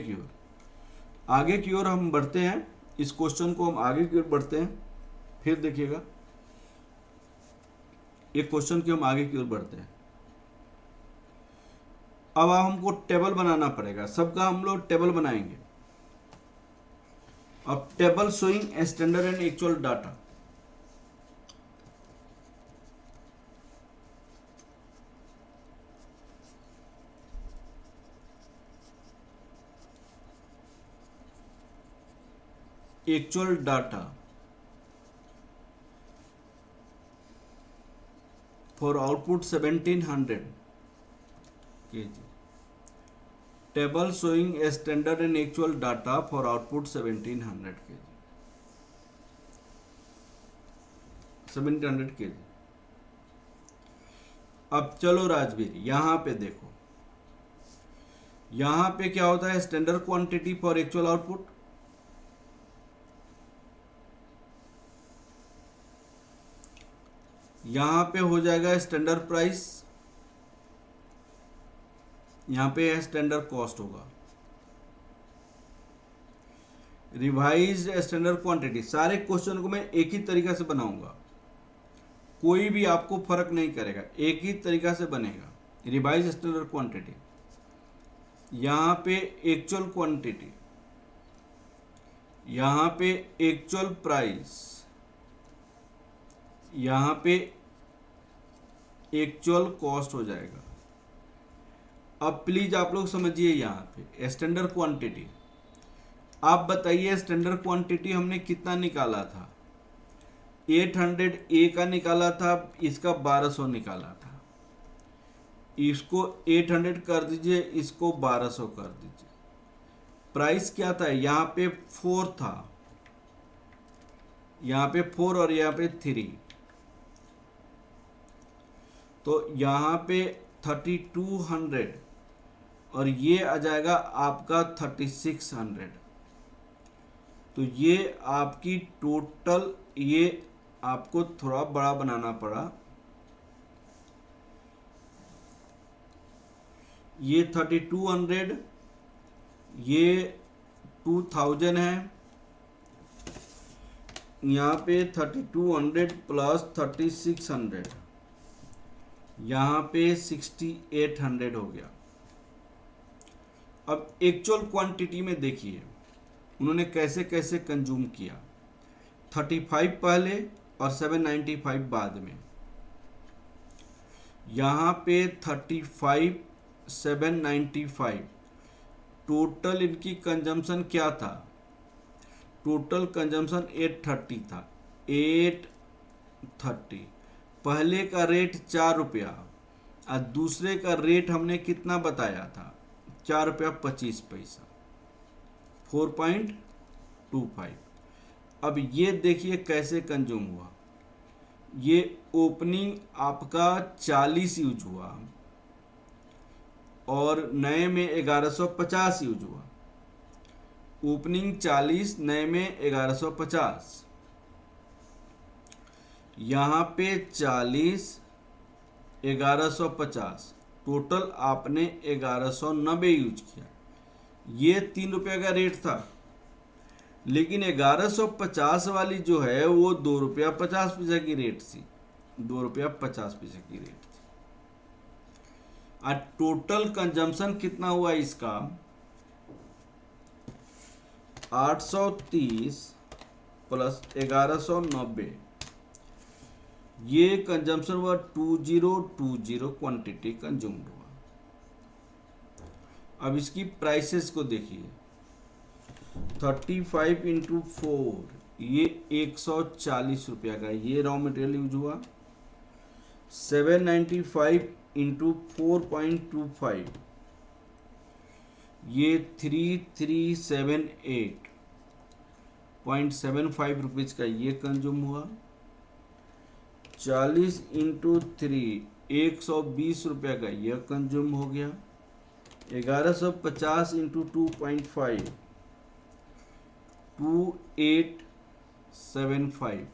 की ओर हम बढ़ते हैं। इस क्वेश्चन को हम आगे की ओर बढ़ते हैं, फिर देखिएगा एक क्वेश्चन की हम आगे की ओर बढ़ते हैं। अब हमको टेबल बनाना पड़ेगा, सबका हम लोग टेबल बनाएंगे। अब table showing standard and actual data, actual data for output 1700 kg, table showing standard and actual data for output 1700 kg, 1700 kg। अब चलो राजवीर, यहां पे देखो, यहां पे क्या होता है, standard quantity for actual output, यहां पे हो जाएगा स्टैंडर्ड प्राइस, यहां पे स्टैंडर्ड कॉस्ट होगा, रिवाइज स्टैंडर्ड क्वांटिटी। सारे क्वेश्चन को मैं एक ही तरीका से बनाऊंगा, कोई भी आपको फर्क नहीं करेगा, एक ही तरीका से बनेगा। रिवाइज स्टैंडर्ड क्वांटिटी, यहां पे एक्चुअल क्वांटिटी, यहां पे एक्चुअल प्राइस, यहां पे एक्चुअल कॉस्ट हो जाएगा। अब प्लीज आप लोग समझिए, यहां पे स्टैंडर्ड क्वांटिटी, आप बताइए स्टैंडर्ड क्वांटिटी हमने कितना निकाला था, 800 ए का निकाला था, इसका 1200 निकाला था, इसको 800 कर दीजिए, इसको 1200 कर दीजिए। प्राइस क्या था, यहाँ पे 4 था, यहाँ पे 4 और यहाँ पे 3, तो यहाँ पे 3200 और ये आ जाएगा आपका 3600। तो ये आपकी टोटल, ये आपको थोड़ा बड़ा बनाना पड़ा, ये 3200, ये 2000 है, यहाँ पे 3200 प्लस 3600, यहाँ पे 6800 हो गया। अब एक्चुअल क्वांटिटी में देखिए उन्होंने कैसे कैसे कंज्यूम किया, 35 पहले और 795 बाद में। यहाँ पे 35 795, टोटल इनकी कंजम्पशन क्या था, टोटल कंजम्पशन 830 था, 830। पहले का रेट 4 रुपया और दूसरे का रेट हमने कितना बताया था, 4 रुपया 25 पैसा, 4.25। अब ये देखिए कैसे कंज्यूम हुआ, ये ओपनिंग आपका 40 यूज हुआ और नए में 1150 यूज हुआ, ओपनिंग 40, नए में 1150, यहाँ पे 40 1150, टोटल आपने 1190 यूज किया। ये 3 रुपये का रेट था, लेकिन 1150 वाली जो है वो 2 रुपया 50 पैसा की रेट थी, 2 रुपया 50 पैसा की रेट थी। और टोटल कंजम्पशन कितना हुआ इसका, 830 प्लस 1190, ये कंजम्पशन हुआ 2020 क्वांटिटी कंज्यूम्ड हुआ। अब इसकी प्राइसेस को देखिए, 35 इंटू 4, ये 140 रुपया का ये रॉ मटेरियल यूज हुआ। 795 इंटू 4.25, ये 3378.75 रुपीज का ये कंज्यूम हुआ। 40 इंटू 3, 120 रुपया का यह कंज्यूम हो गया। 1150 इंटू 2.5, 2875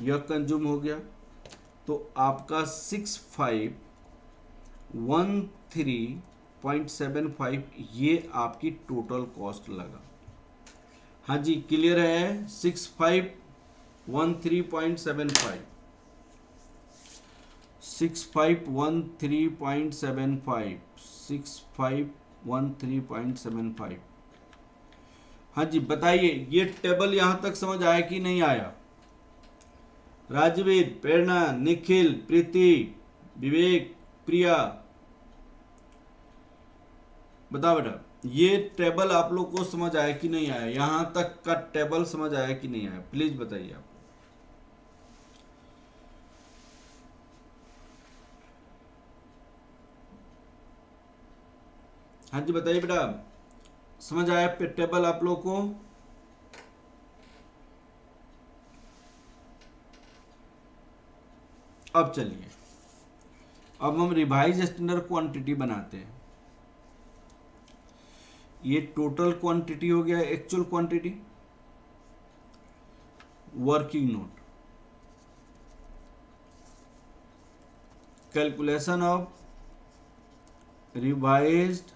यह कंज्यूम हो गया। तो आपका 6513.75 ये आपकी टोटल कॉस्ट लगा। हाँ जी, क्लियर है, 6513.75, 6513.75, 6513.75। हाँ जी बताइए, ये टेबल यहां तक समझ आया कि नहीं आया? राजवीर, प्रेरणा, निखिल, प्रीति, विवेक, प्रिया, बताओ बेटा, ये टेबल आप लोग को समझ आया कि नहीं आया? यहां तक का टेबल समझ आया कि नहीं आया? प्लीज बताइए आप। हाँ जी बताइए बेटा, समझ आया टेबल आप लोग को? अब चलिए, अब हम रिवाइज स्टैंडर्ड क्वांटिटी बनाते हैं। ये टोटल क्वांटिटी हो गया, actual quantity, working note, calculation of revised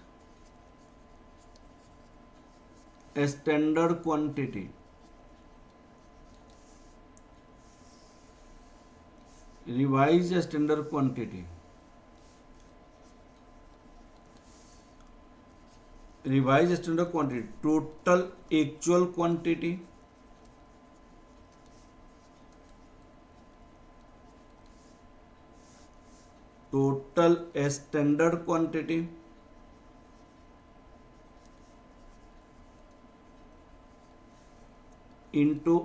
standard quantity, revise standard quantity, revise standard quantity, total actual quantity, total standard quantity into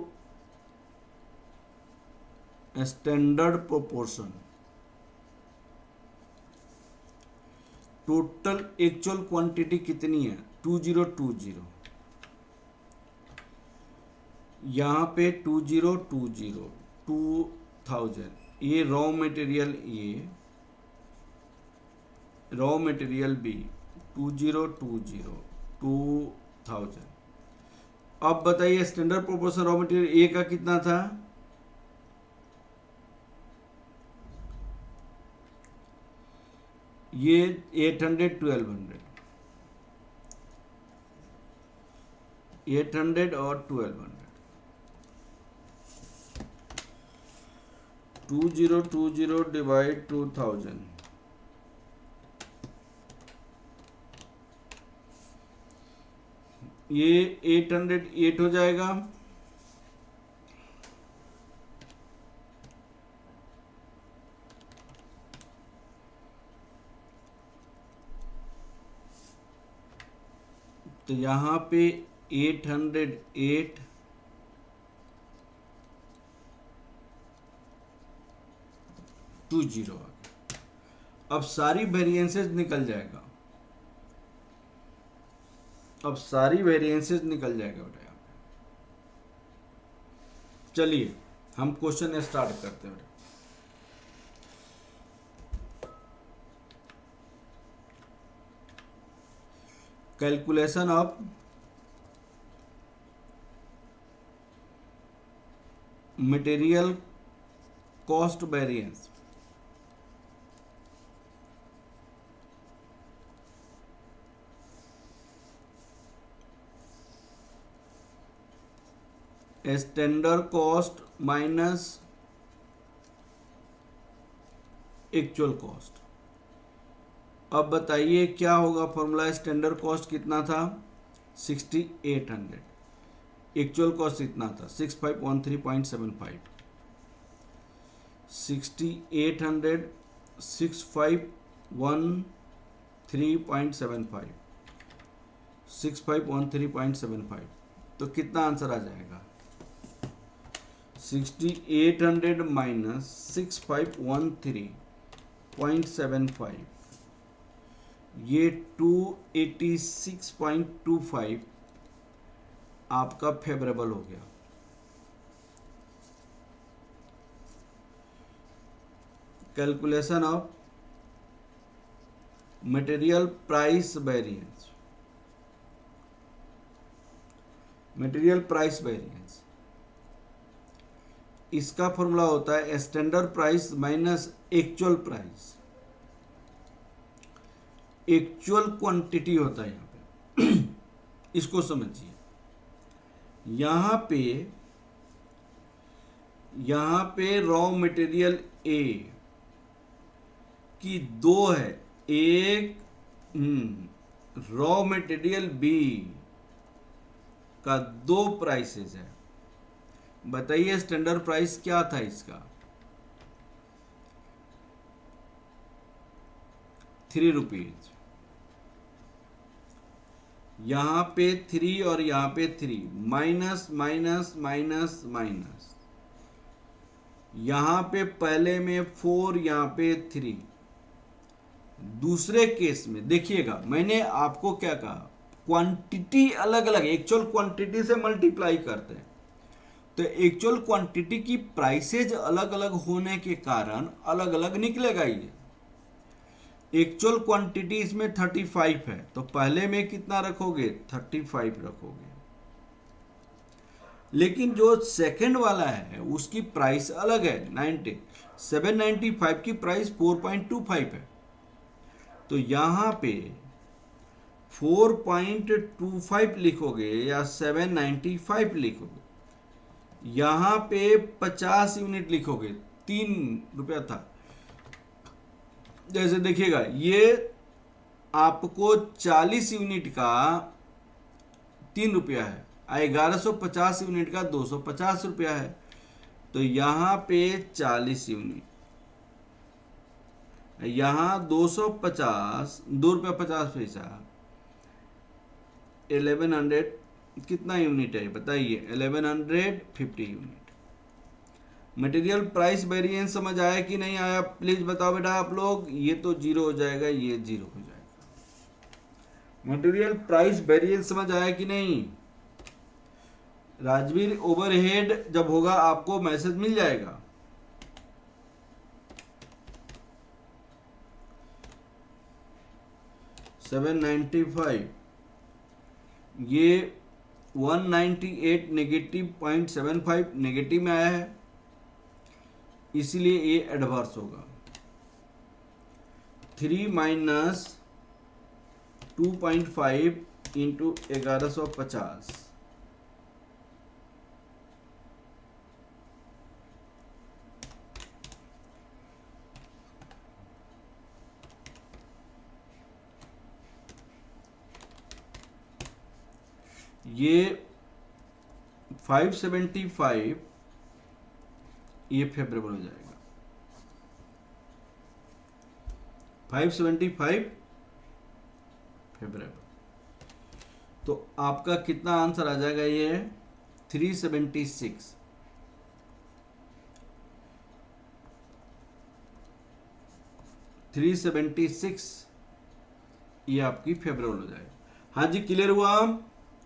standard proportion. Total actual quantity कितनी है? 2020, यहां पे 2020, 2000, ये raw material A, raw material B, 2020, 2000। अब बताइए standard proportion raw material A का कितना था? ये 800, 1200, 800 और 1200, 2020 डिवाइड 2000, ये 808 हो जाएगा। तो यहां पे 808 20 आ गया। अब सारी वेरिएंसेस निकल जाएगा, अब सारी वेरिएंसेस निकल जाएगा बेटा। यहाँ पे चलिए हम क्वेश्चन स्टार्ट करते हैं बेटा। Calculation of material cost variance, standard cost minus actual cost. अब बताइए क्या होगा फॉर्मूला? स्टैंडर्ड कॉस्ट कितना था? 6800, एक्चुअल कॉस्ट कितना था? 6513.75, 6800 6513.75, 6513.75, तो कितना आंसर आ जाएगा? 6800 माइनस 6513.75, ये 286.25 आपका फेवरेबल हो गया। Calculation of material price variance, material price variance, इसका फॉर्मूला होता है standard price minus actual price. Actual quantity होता है यहाँ पे इसको समझिए। यहाँ पे रॉ मटेरियल ए की दो है, एक रॉ मटेरियल बी का दो प्राइसेज है। बताइए स्टैंडर्ड प्राइस क्या था इसका? 3 रुपीज। यहां पे 3 और यहां पे 3, माइनस माइनस माइनस माइनस। यहां पे पहले में 4, यहां पे 3। दूसरे केस में देखिएगा, मैंने आपको क्या कहा, क्वांटिटी अलग अलग, एक्चुअल क्वांटिटी से मल्टीप्लाई करते हैं, तो एक्चुअल क्वांटिटी की प्राइसेज अलग अलग होने के कारण अलग अलग निकलेगा। ये एक्चुअल क्वांटिटी इसमें 35 है, तो पहले में कितना रखोगे? 35 रखोगे। लेकिन जो सेकंड वाला है उसकी प्राइस अलग है, 795 की प्राइस 4.25 है, तो यहां पे 4.25 लिखोगे या 795 लिखोगे, यहां पे 50 यूनिट लिखोगे, 3 रुपया था। जैसे देखिएगा, ये आपको 40 यूनिट का 3 रुपया है, 1150 यूनिट का 250 रुपया है, तो यहां पे 40 यूनिट, यहां 250, 2 रुपया 50 पैसा, 1100 कितना यूनिट है बताइए? 1150 यूनिट। मटेरियल प्राइस वेरिएंस समझ आया कि नहीं आया? प्लीज बताओ बेटा आप लोग। ये तो 0 हो जाएगा, ये 0 हो जाएगा। मटेरियल प्राइस वेरिएंस समझ आया कि नहीं? राजवीर, ओवरहेड जब होगा आपको मैसेज मिल जाएगा। $795, ये 198 नेगेटिव 0.75 नेगेटिव में आया है, इसलिए ये एडवर्स होगा। 3 माइनस 2.5 इंटू 1150, ये 575, ये फेवरेबल हो जाएगा। 575 फेवरेबल, तो आपका कितना आंसर आ जाएगा? ये 376। 376 ये आपकी फेवरेबल हो जाएगा। हाँ जी, क्लियर हुआ?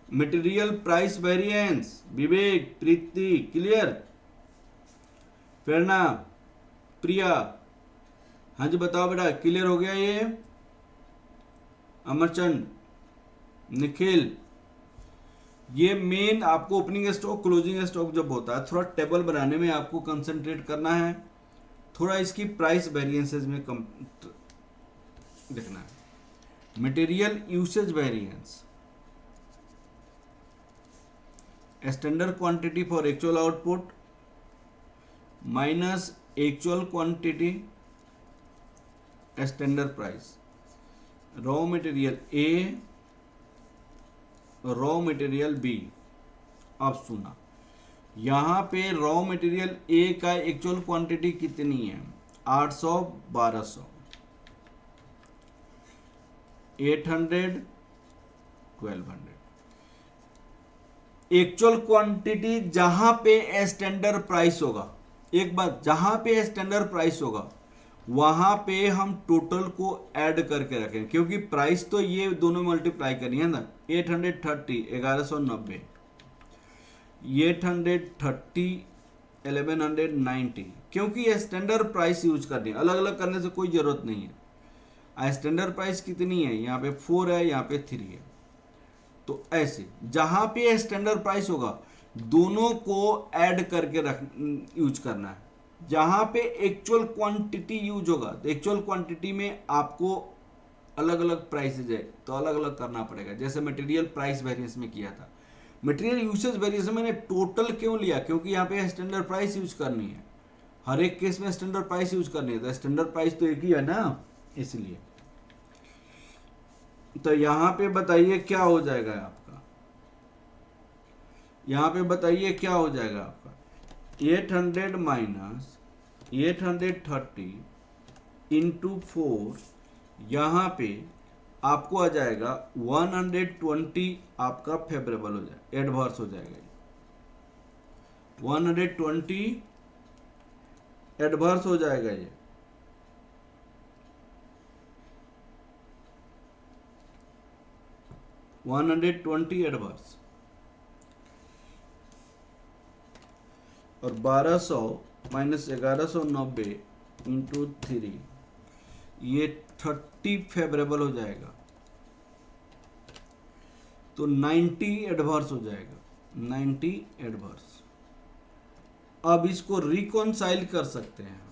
मटेरियल प्राइस वेरिएंस, विवेक, प्रीति, क्लियर? प्रेरणा, प्रिया, हाँ जी बताओ बेटा, क्लियर हो गया ये? अमरचंद, निखिल, ये मेन आपको ओपनिंग स्टॉक क्लोजिंग स्टॉक जब होता है, थोड़ा टेबल बनाने में आपको कंसंट्रेट करना है, थोड़ा इसकी प्राइस वेरिएंसेस में कम देखना है। Material usage variance, standard quantity for actual output minus actual quantity standard price, raw material A, raw material B. अब सुना, यहां पे रॉ मटेरियल ए का एक्चुअल क्वांटिटी कितनी है? 800, 1200, 800, 1200। एक्चुअल क्वांटिटी जहां पे स्टैंडर्ड प्राइस होगा, एक बात, जहां पे स्टैंडर्ड प्राइस होगा वहां पे हम टोटल को ऐड करके रखें, क्योंकि प्राइस तो ये दोनों मल्टीप्लाई करनी है ना। 830 1190, 830 1190, क्योंकि ये स्टैंडर्ड प्राइस यूज करनी है, अलग अलग करने से कोई जरूरत नहीं है। स्टैंडर्ड प्राइस कितनी है? यहाँ पे 4 है, यहाँ पे 3 है, तो ऐसे जहां पे स्टैंडर्ड प्राइस होगा दोनों को ऐड करके रख यूज करना है। जहां पे एक्चुअल क्वांटिटी यूज होगा, तो एक्चुअल क्वांटिटी में आपको अलग अलग प्राइसेज है, तो अलग अलग करना पड़ेगा। जैसे मटेरियल प्राइस वेरिएंस में किया था। मटेरियल यूसेज वेरिएंस में मैंने टोटल क्यों लिया? क्योंकि यहाँ पे स्टैंडर्ड प्राइस यूज करनी है, हर एक केस में स्टैंडर्ड प्राइस यूज करनी है, तो स्टैंडर्ड प्राइस तो एक ही है ना, इसलिए। तो यहां पे बताइए क्या हो जाएगा आपका? यहाँ पे बताइए क्या हो जाएगा आपका 800 माइनस 830 इंटू 4, यहाँ पे आपको आ जाएगा 120 आपका फेवरेबल हो जाएगा, एडवर्स हो जाएगा 120 एडवर्स हो जाएगा ये। $120 एडवर्स और 1200 माइनस 1190 इंटू 3, ये 30 फेवरेबल हो जाएगा, तो 90 एडवर्स हो जाएगा, 90 एडवर्स। अब इसको रिकॉन्साइल कर सकते हैं।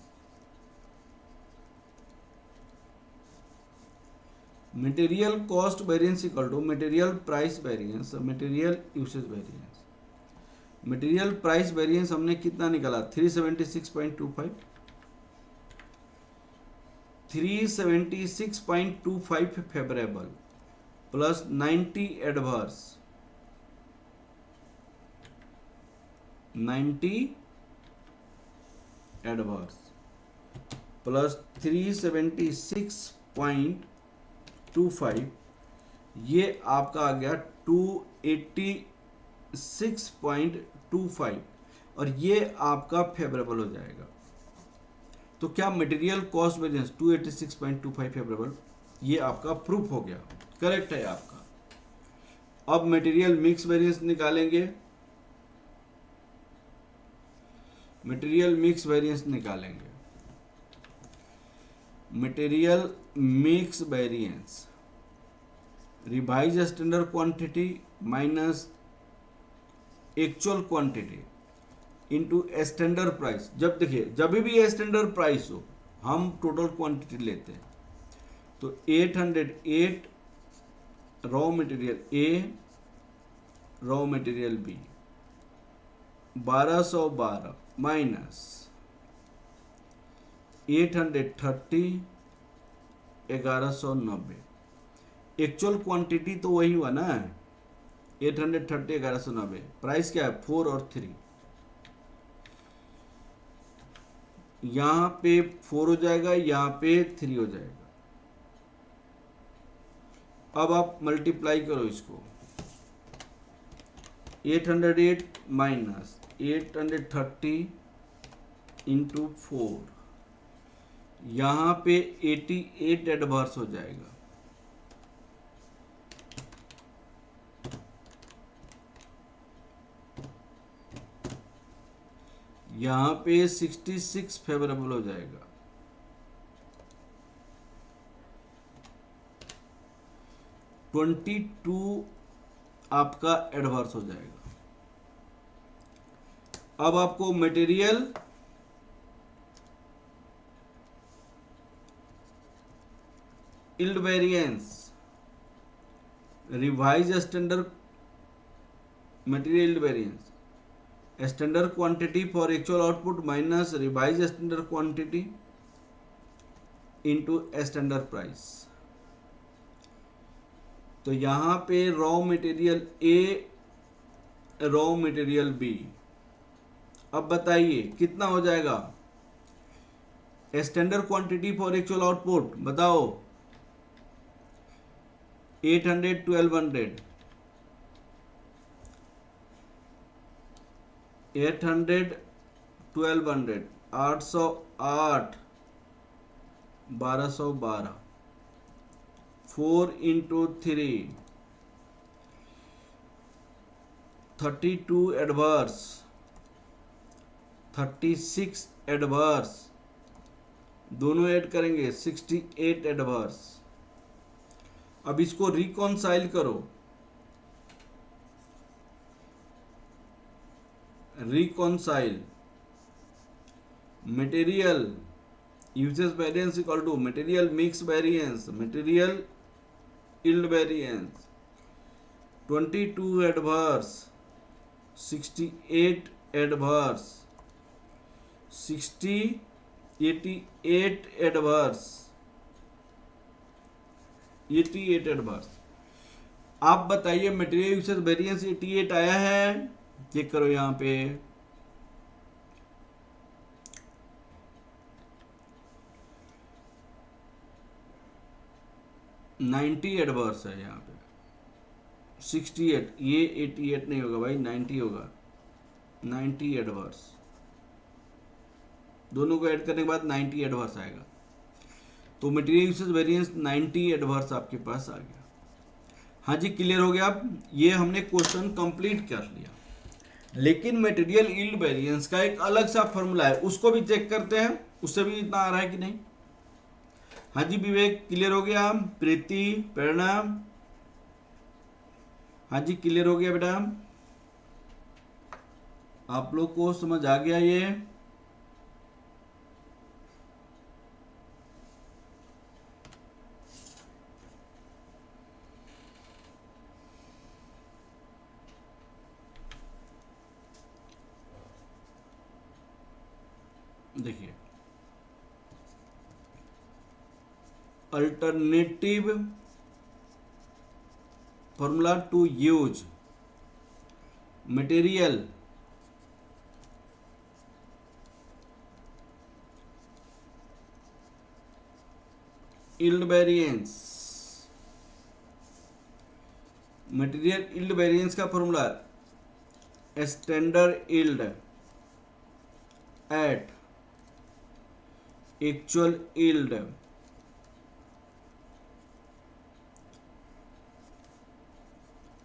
Material cost variance equal to material price variance, material usage variance. Material price variance हमने कितना निकाला 376.25, 376.25 favourable plus 90 adverse, 90 adverse plus 376.25, ये आपका आ गया 286.25 और ये आपका फेवरेबल हो जाएगा। तो क्या मटेरियल कॉस्ट वेरिएंस 286.25 फेवरेबल, ये आपका प्रूफ हो गया, करेक्ट है आपका। अब मटेरियल मिक्स वेरिएंस निकालेंगे, मटेरियल मिक्स वेरिएंस निकालेंगे। Material mix variance revise standard quantity minus actual quantity into standard price. जब देखिए जब भी स्टैंडर्ड प्राइस हो हम टोटल क्वांटिटी लेते हैं, तो 808 raw material A, raw material B, 1212 minus 830 1190। Actual quantity तो वही हुआ ना, 830 1190। प्राइस क्या है 4 और 3, यहां पे 4 हो जाएगा, यहां पे 3 हो जाएगा। अब आप मल्टीप्लाई करो इसको, 808 माइनस 830 इंटू 4, यहां पे 88 एडवर्स हो जाएगा, यहां पे 66 फेवरेबल हो जाएगा। $22 आपका एडवर्स हो जाएगा। अब आपको material yield variance revise standard material yield variance, standard quantity for actual output minus revise standard quantity into standard price. तो यहां पे raw material A, raw material B, अब बताइए कितना हो जाएगा standard quantity for actual output, बताओ 800 1200, 800 1200, 808 1212, 4 इंटू 3 32 एडवर्स, 36 एडवर्स, दोनों ऐड करेंगे 68 एडवर्स। अब इसको रिकॉन्साइल करो, reconcile material usage variance equal to material mix variance, material yield variance, 22 adverse, 68 adverse, 88 adverse, 88 adverse. आप बताइए मटेरियल यूसेज वेरिएंस 88 आया है चेक करो यहाँ पे, नाइन्टी एडवर्स है यहाँ पे, 68, ये 88 नहीं होगा भाई, 90 होगा, 90 एडवर्स, दोनों को ऐड करने के बाद 90 एडवर्स आएगा। तो मटेरियल यूसेज वेरिएंस 90 एडवर्स आपके पास आ गया। हाँ जी, क्लियर हो गया। अब ये हमने क्वेश्चन कंप्लीट कर लिया, लेकिन मटेरियल यील्ड वेरिएंस का एक अलग सा फॉर्मूला है, उसको भी चेक करते हैं, उससे भी इतना आ रहा है कि नहीं। हाँ जी विवेक, क्लियर हो गया। प्रीति, प्रेरणा, हाँ जी क्लियर हो गया बेटा, आप लोग को समझ आ गया ये। देखिए, alternative formula to use material yield variance, material yield variance का formula standard yield at actual yield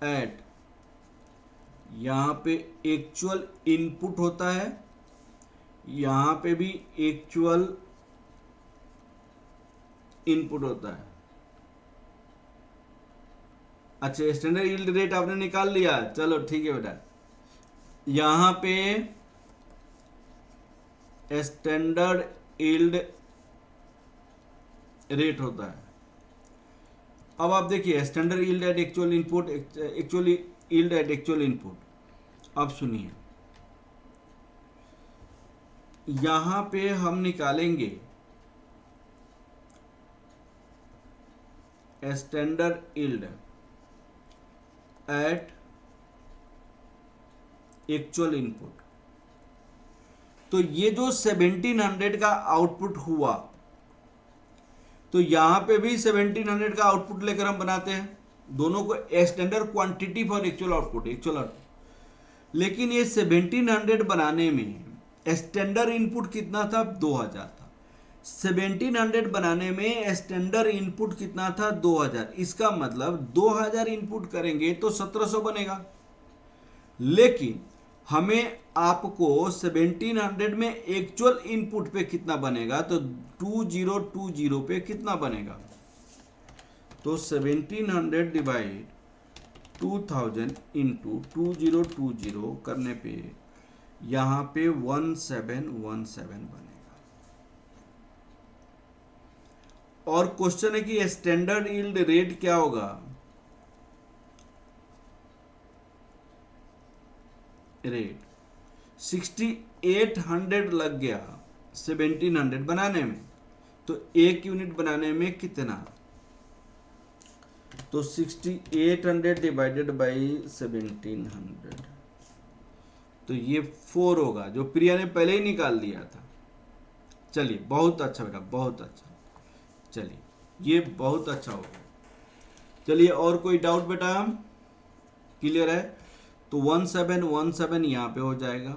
at, यहाँ पे एक्चुअल इनपुट होता है, यहाँ पे भी एक्चुअल इनपुट होता है। अच्छा, स्टैंडर्ड यील्ड रेट आपने निकाल लिया, चलो ठीक है बेटा। यहाँ पे स्टैंडर्ड यील्ड रेट होता है। अब आप देखिए, standard yield at actual input, actual yield at actual input. अब सुनिए, यहां पे हम निकालेंगे standard yield at actual input. तो ये जो 1700 का आउटपुट हुआ, तो यहां पे भी 1700 का आउटपुट लेकर हम बनाते हैं, दोनों को standard quantity for actual output, actual output. लेकिन ये 1700 बनाने में स्टैंडर्ड इनपुट कितना था, 2000 था। 1700 बनाने में स्टैंडर्ड इनपुट कितना था, 2000। इसका मतलब 2000 इनपुट करेंगे तो 1700 बनेगा। लेकिन हमें आपको 1700 में एक्चुअल इनपुट पे कितना बनेगा, तो 2020 पे कितना बनेगा, तो 1700 डिवाइड 2000 इंटू 2020 करने पे यहां पे 1717 बनेगा। और क्वेश्चन है कि स्टैंडर्ड यील्ड रेट क्या होगा, रेट 6800 लग गया 1700 बनाने में, तो एक यूनिट बनाने में कितना, तो 6800 डिवाइडेड बाई 1700, तो ये 4 होगा, जो प्रिया ने पहले ही निकाल दिया था। चलिए बहुत अच्छा बेटा, बहुत अच्छा, चलिए ये बहुत अच्छा हो गया। चलिए और कोई डाउट बेटा, क्लियर है। तो 1717 यहां पे हो जाएगा,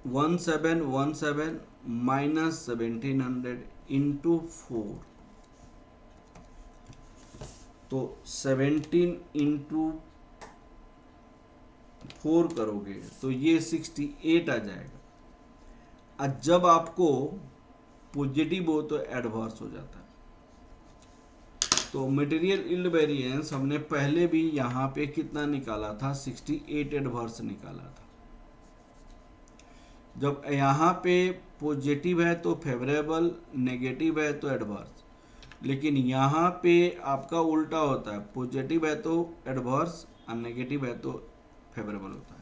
-1717 माइनस 1700 इंटू 4, तो 17 इंटू 4 करोगे तो ये 68 आ जाएगा। और जब आपको पॉजिटिव हो तो एडवर्स हो जाता है। तो मटेरियल यील्ड वेरिएंस हमने पहले भी यहाँ पे कितना निकाला था, 68 एडवर्स निकाला था। जब यहाँ पे पॉजिटिव है तो फेवरेबल, नेगेटिव है तो एडवर्स। लेकिन यहाँ पे आपका उल्टा होता है, पॉजिटिव है तो एडवर्स और नेगेटिव है तो फेवरेबल होता है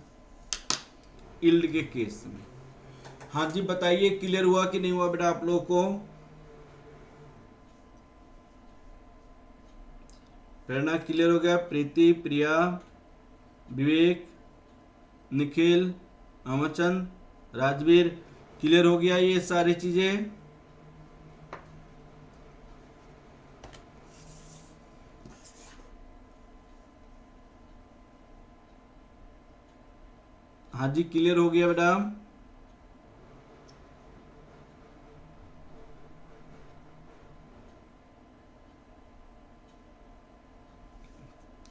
यील्ड के केस में। हाँ जी बताइए, क्लियर हुआ कि नहीं हुआ बेटा आप लोगों को। प्रेरणा क्लियर हो गया, प्रीति, प्रिया, विवेक, निखिल, अमरचंद, राजवीर, क्लियर हो गया ये सारी चीजें। हाँ जी क्लियर हो गया बेटा।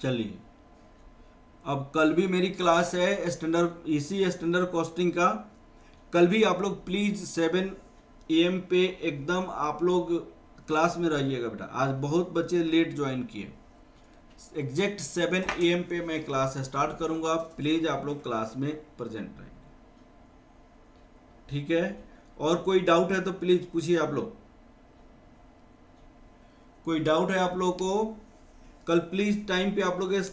चलिए, अब कल भी मेरी क्लास है स्टैंडर्ड, इसी स्टैंडर्ड कॉस्टिंग का। कल भी आप लोग प्लीज 7 AM पे एकदम आप लोग क्लास में रहिएगा बेटा। आज बहुत बच्चे लेट ज्वाइन किए। एग्जैक्ट 7 AM पे मैं क्लास स्टार्ट करूंगा, प्लीज आप लोग क्लास में प्रेजेंट रहेंगे, ठीक है। और कोई डाउट है तो प्लीज पूछिए आप लोग। कोई डाउट है आप लोगों को? कल प्लीज टाइम पे आप लोग इस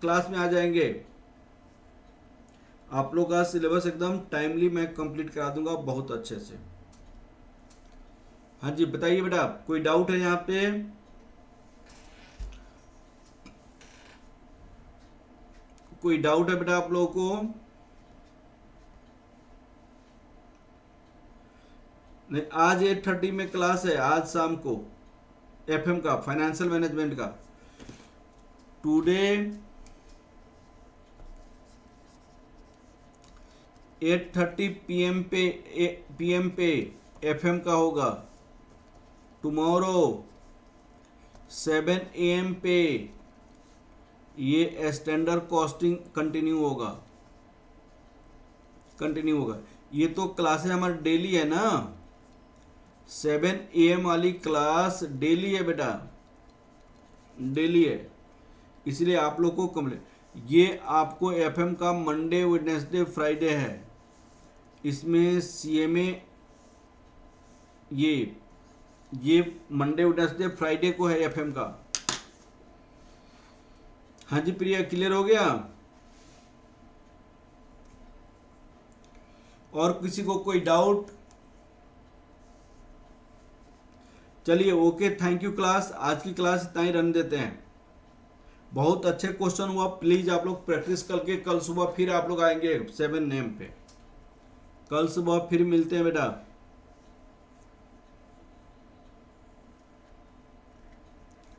क्लास में आ जाएंगे। आप लोग का सिलेबस एकदम टाइमली मैं कंप्लीट करा दूंगा बहुत अच्छे से। हाँ जी बताइए बेटा, कोई डाउट है यहाँ पे? कोई डाउट है बेटा आप लोगों को? नहीं, आज 8:30 में क्लास है, आज शाम को FM का, फाइनेंशियल मैनेजमेंट का। टुडे 8:30 PM पे FM का होगा। टुमारो 7 AM पे ये स्टैंडर्ड कॉस्टिंग कंटिन्यू होगा। ये तो क्लासेस हमारी डेली है ना, 7 AM वाली क्लास डेली है बेटा, डेली है। इसलिए आप लोग को कंप्लीट, ये आपको FM का मंडे, वेडनेसडे, फ्राइडे है। इसमें CMA ये मंडे, वेडनेसडे, फ्राइडे को है FM का। हाँ जी प्रिया क्लियर हो गया? और किसी को कोई डाउट? चलिए ओके, थैंक यू क्लास। आज की क्लास इतना ही रन देते हैं। बहुत अच्छे क्वेश्चन हुआ, प्लीज आप लोग प्रैक्टिस करके कल सुबह फिर आप लोग आएंगे 7 AM पे। कल सुबह फिर मिलते हैं बेटा।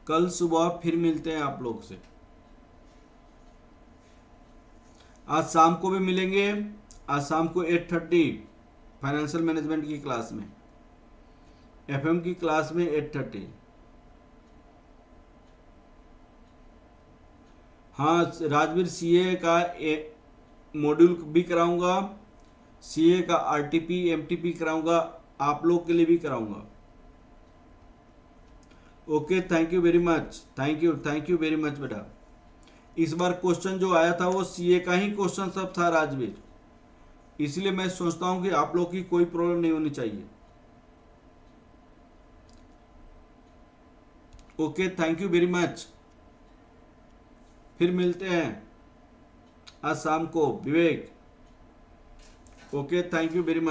कल सुबह फिर मिलते हैं आप लोग से। आज शाम को भी मिलेंगे, आज शाम को 8:30 फाइनेंशियल मैनेजमेंट की क्लास में, FM की क्लास में 8:30। हाँ राजवीर, CA का मॉड्यूल भी कराऊंगा, CA का RTP MTP कराऊंगा, आप लोग के लिए भी कराऊंगा। Okay thank you very much, thank you very much बेटा। इस बार क्वेश्चन जो आया था वो CA का ही क्वेश्चन सब था राजवीर, इसलिए मैं सोचता हूं कि आप लोग की कोई प्रॉब्लम नहीं होनी चाहिए। Okay thank you very much, फिर मिलते हैं आज शाम को Vivek. Okay thank you very much.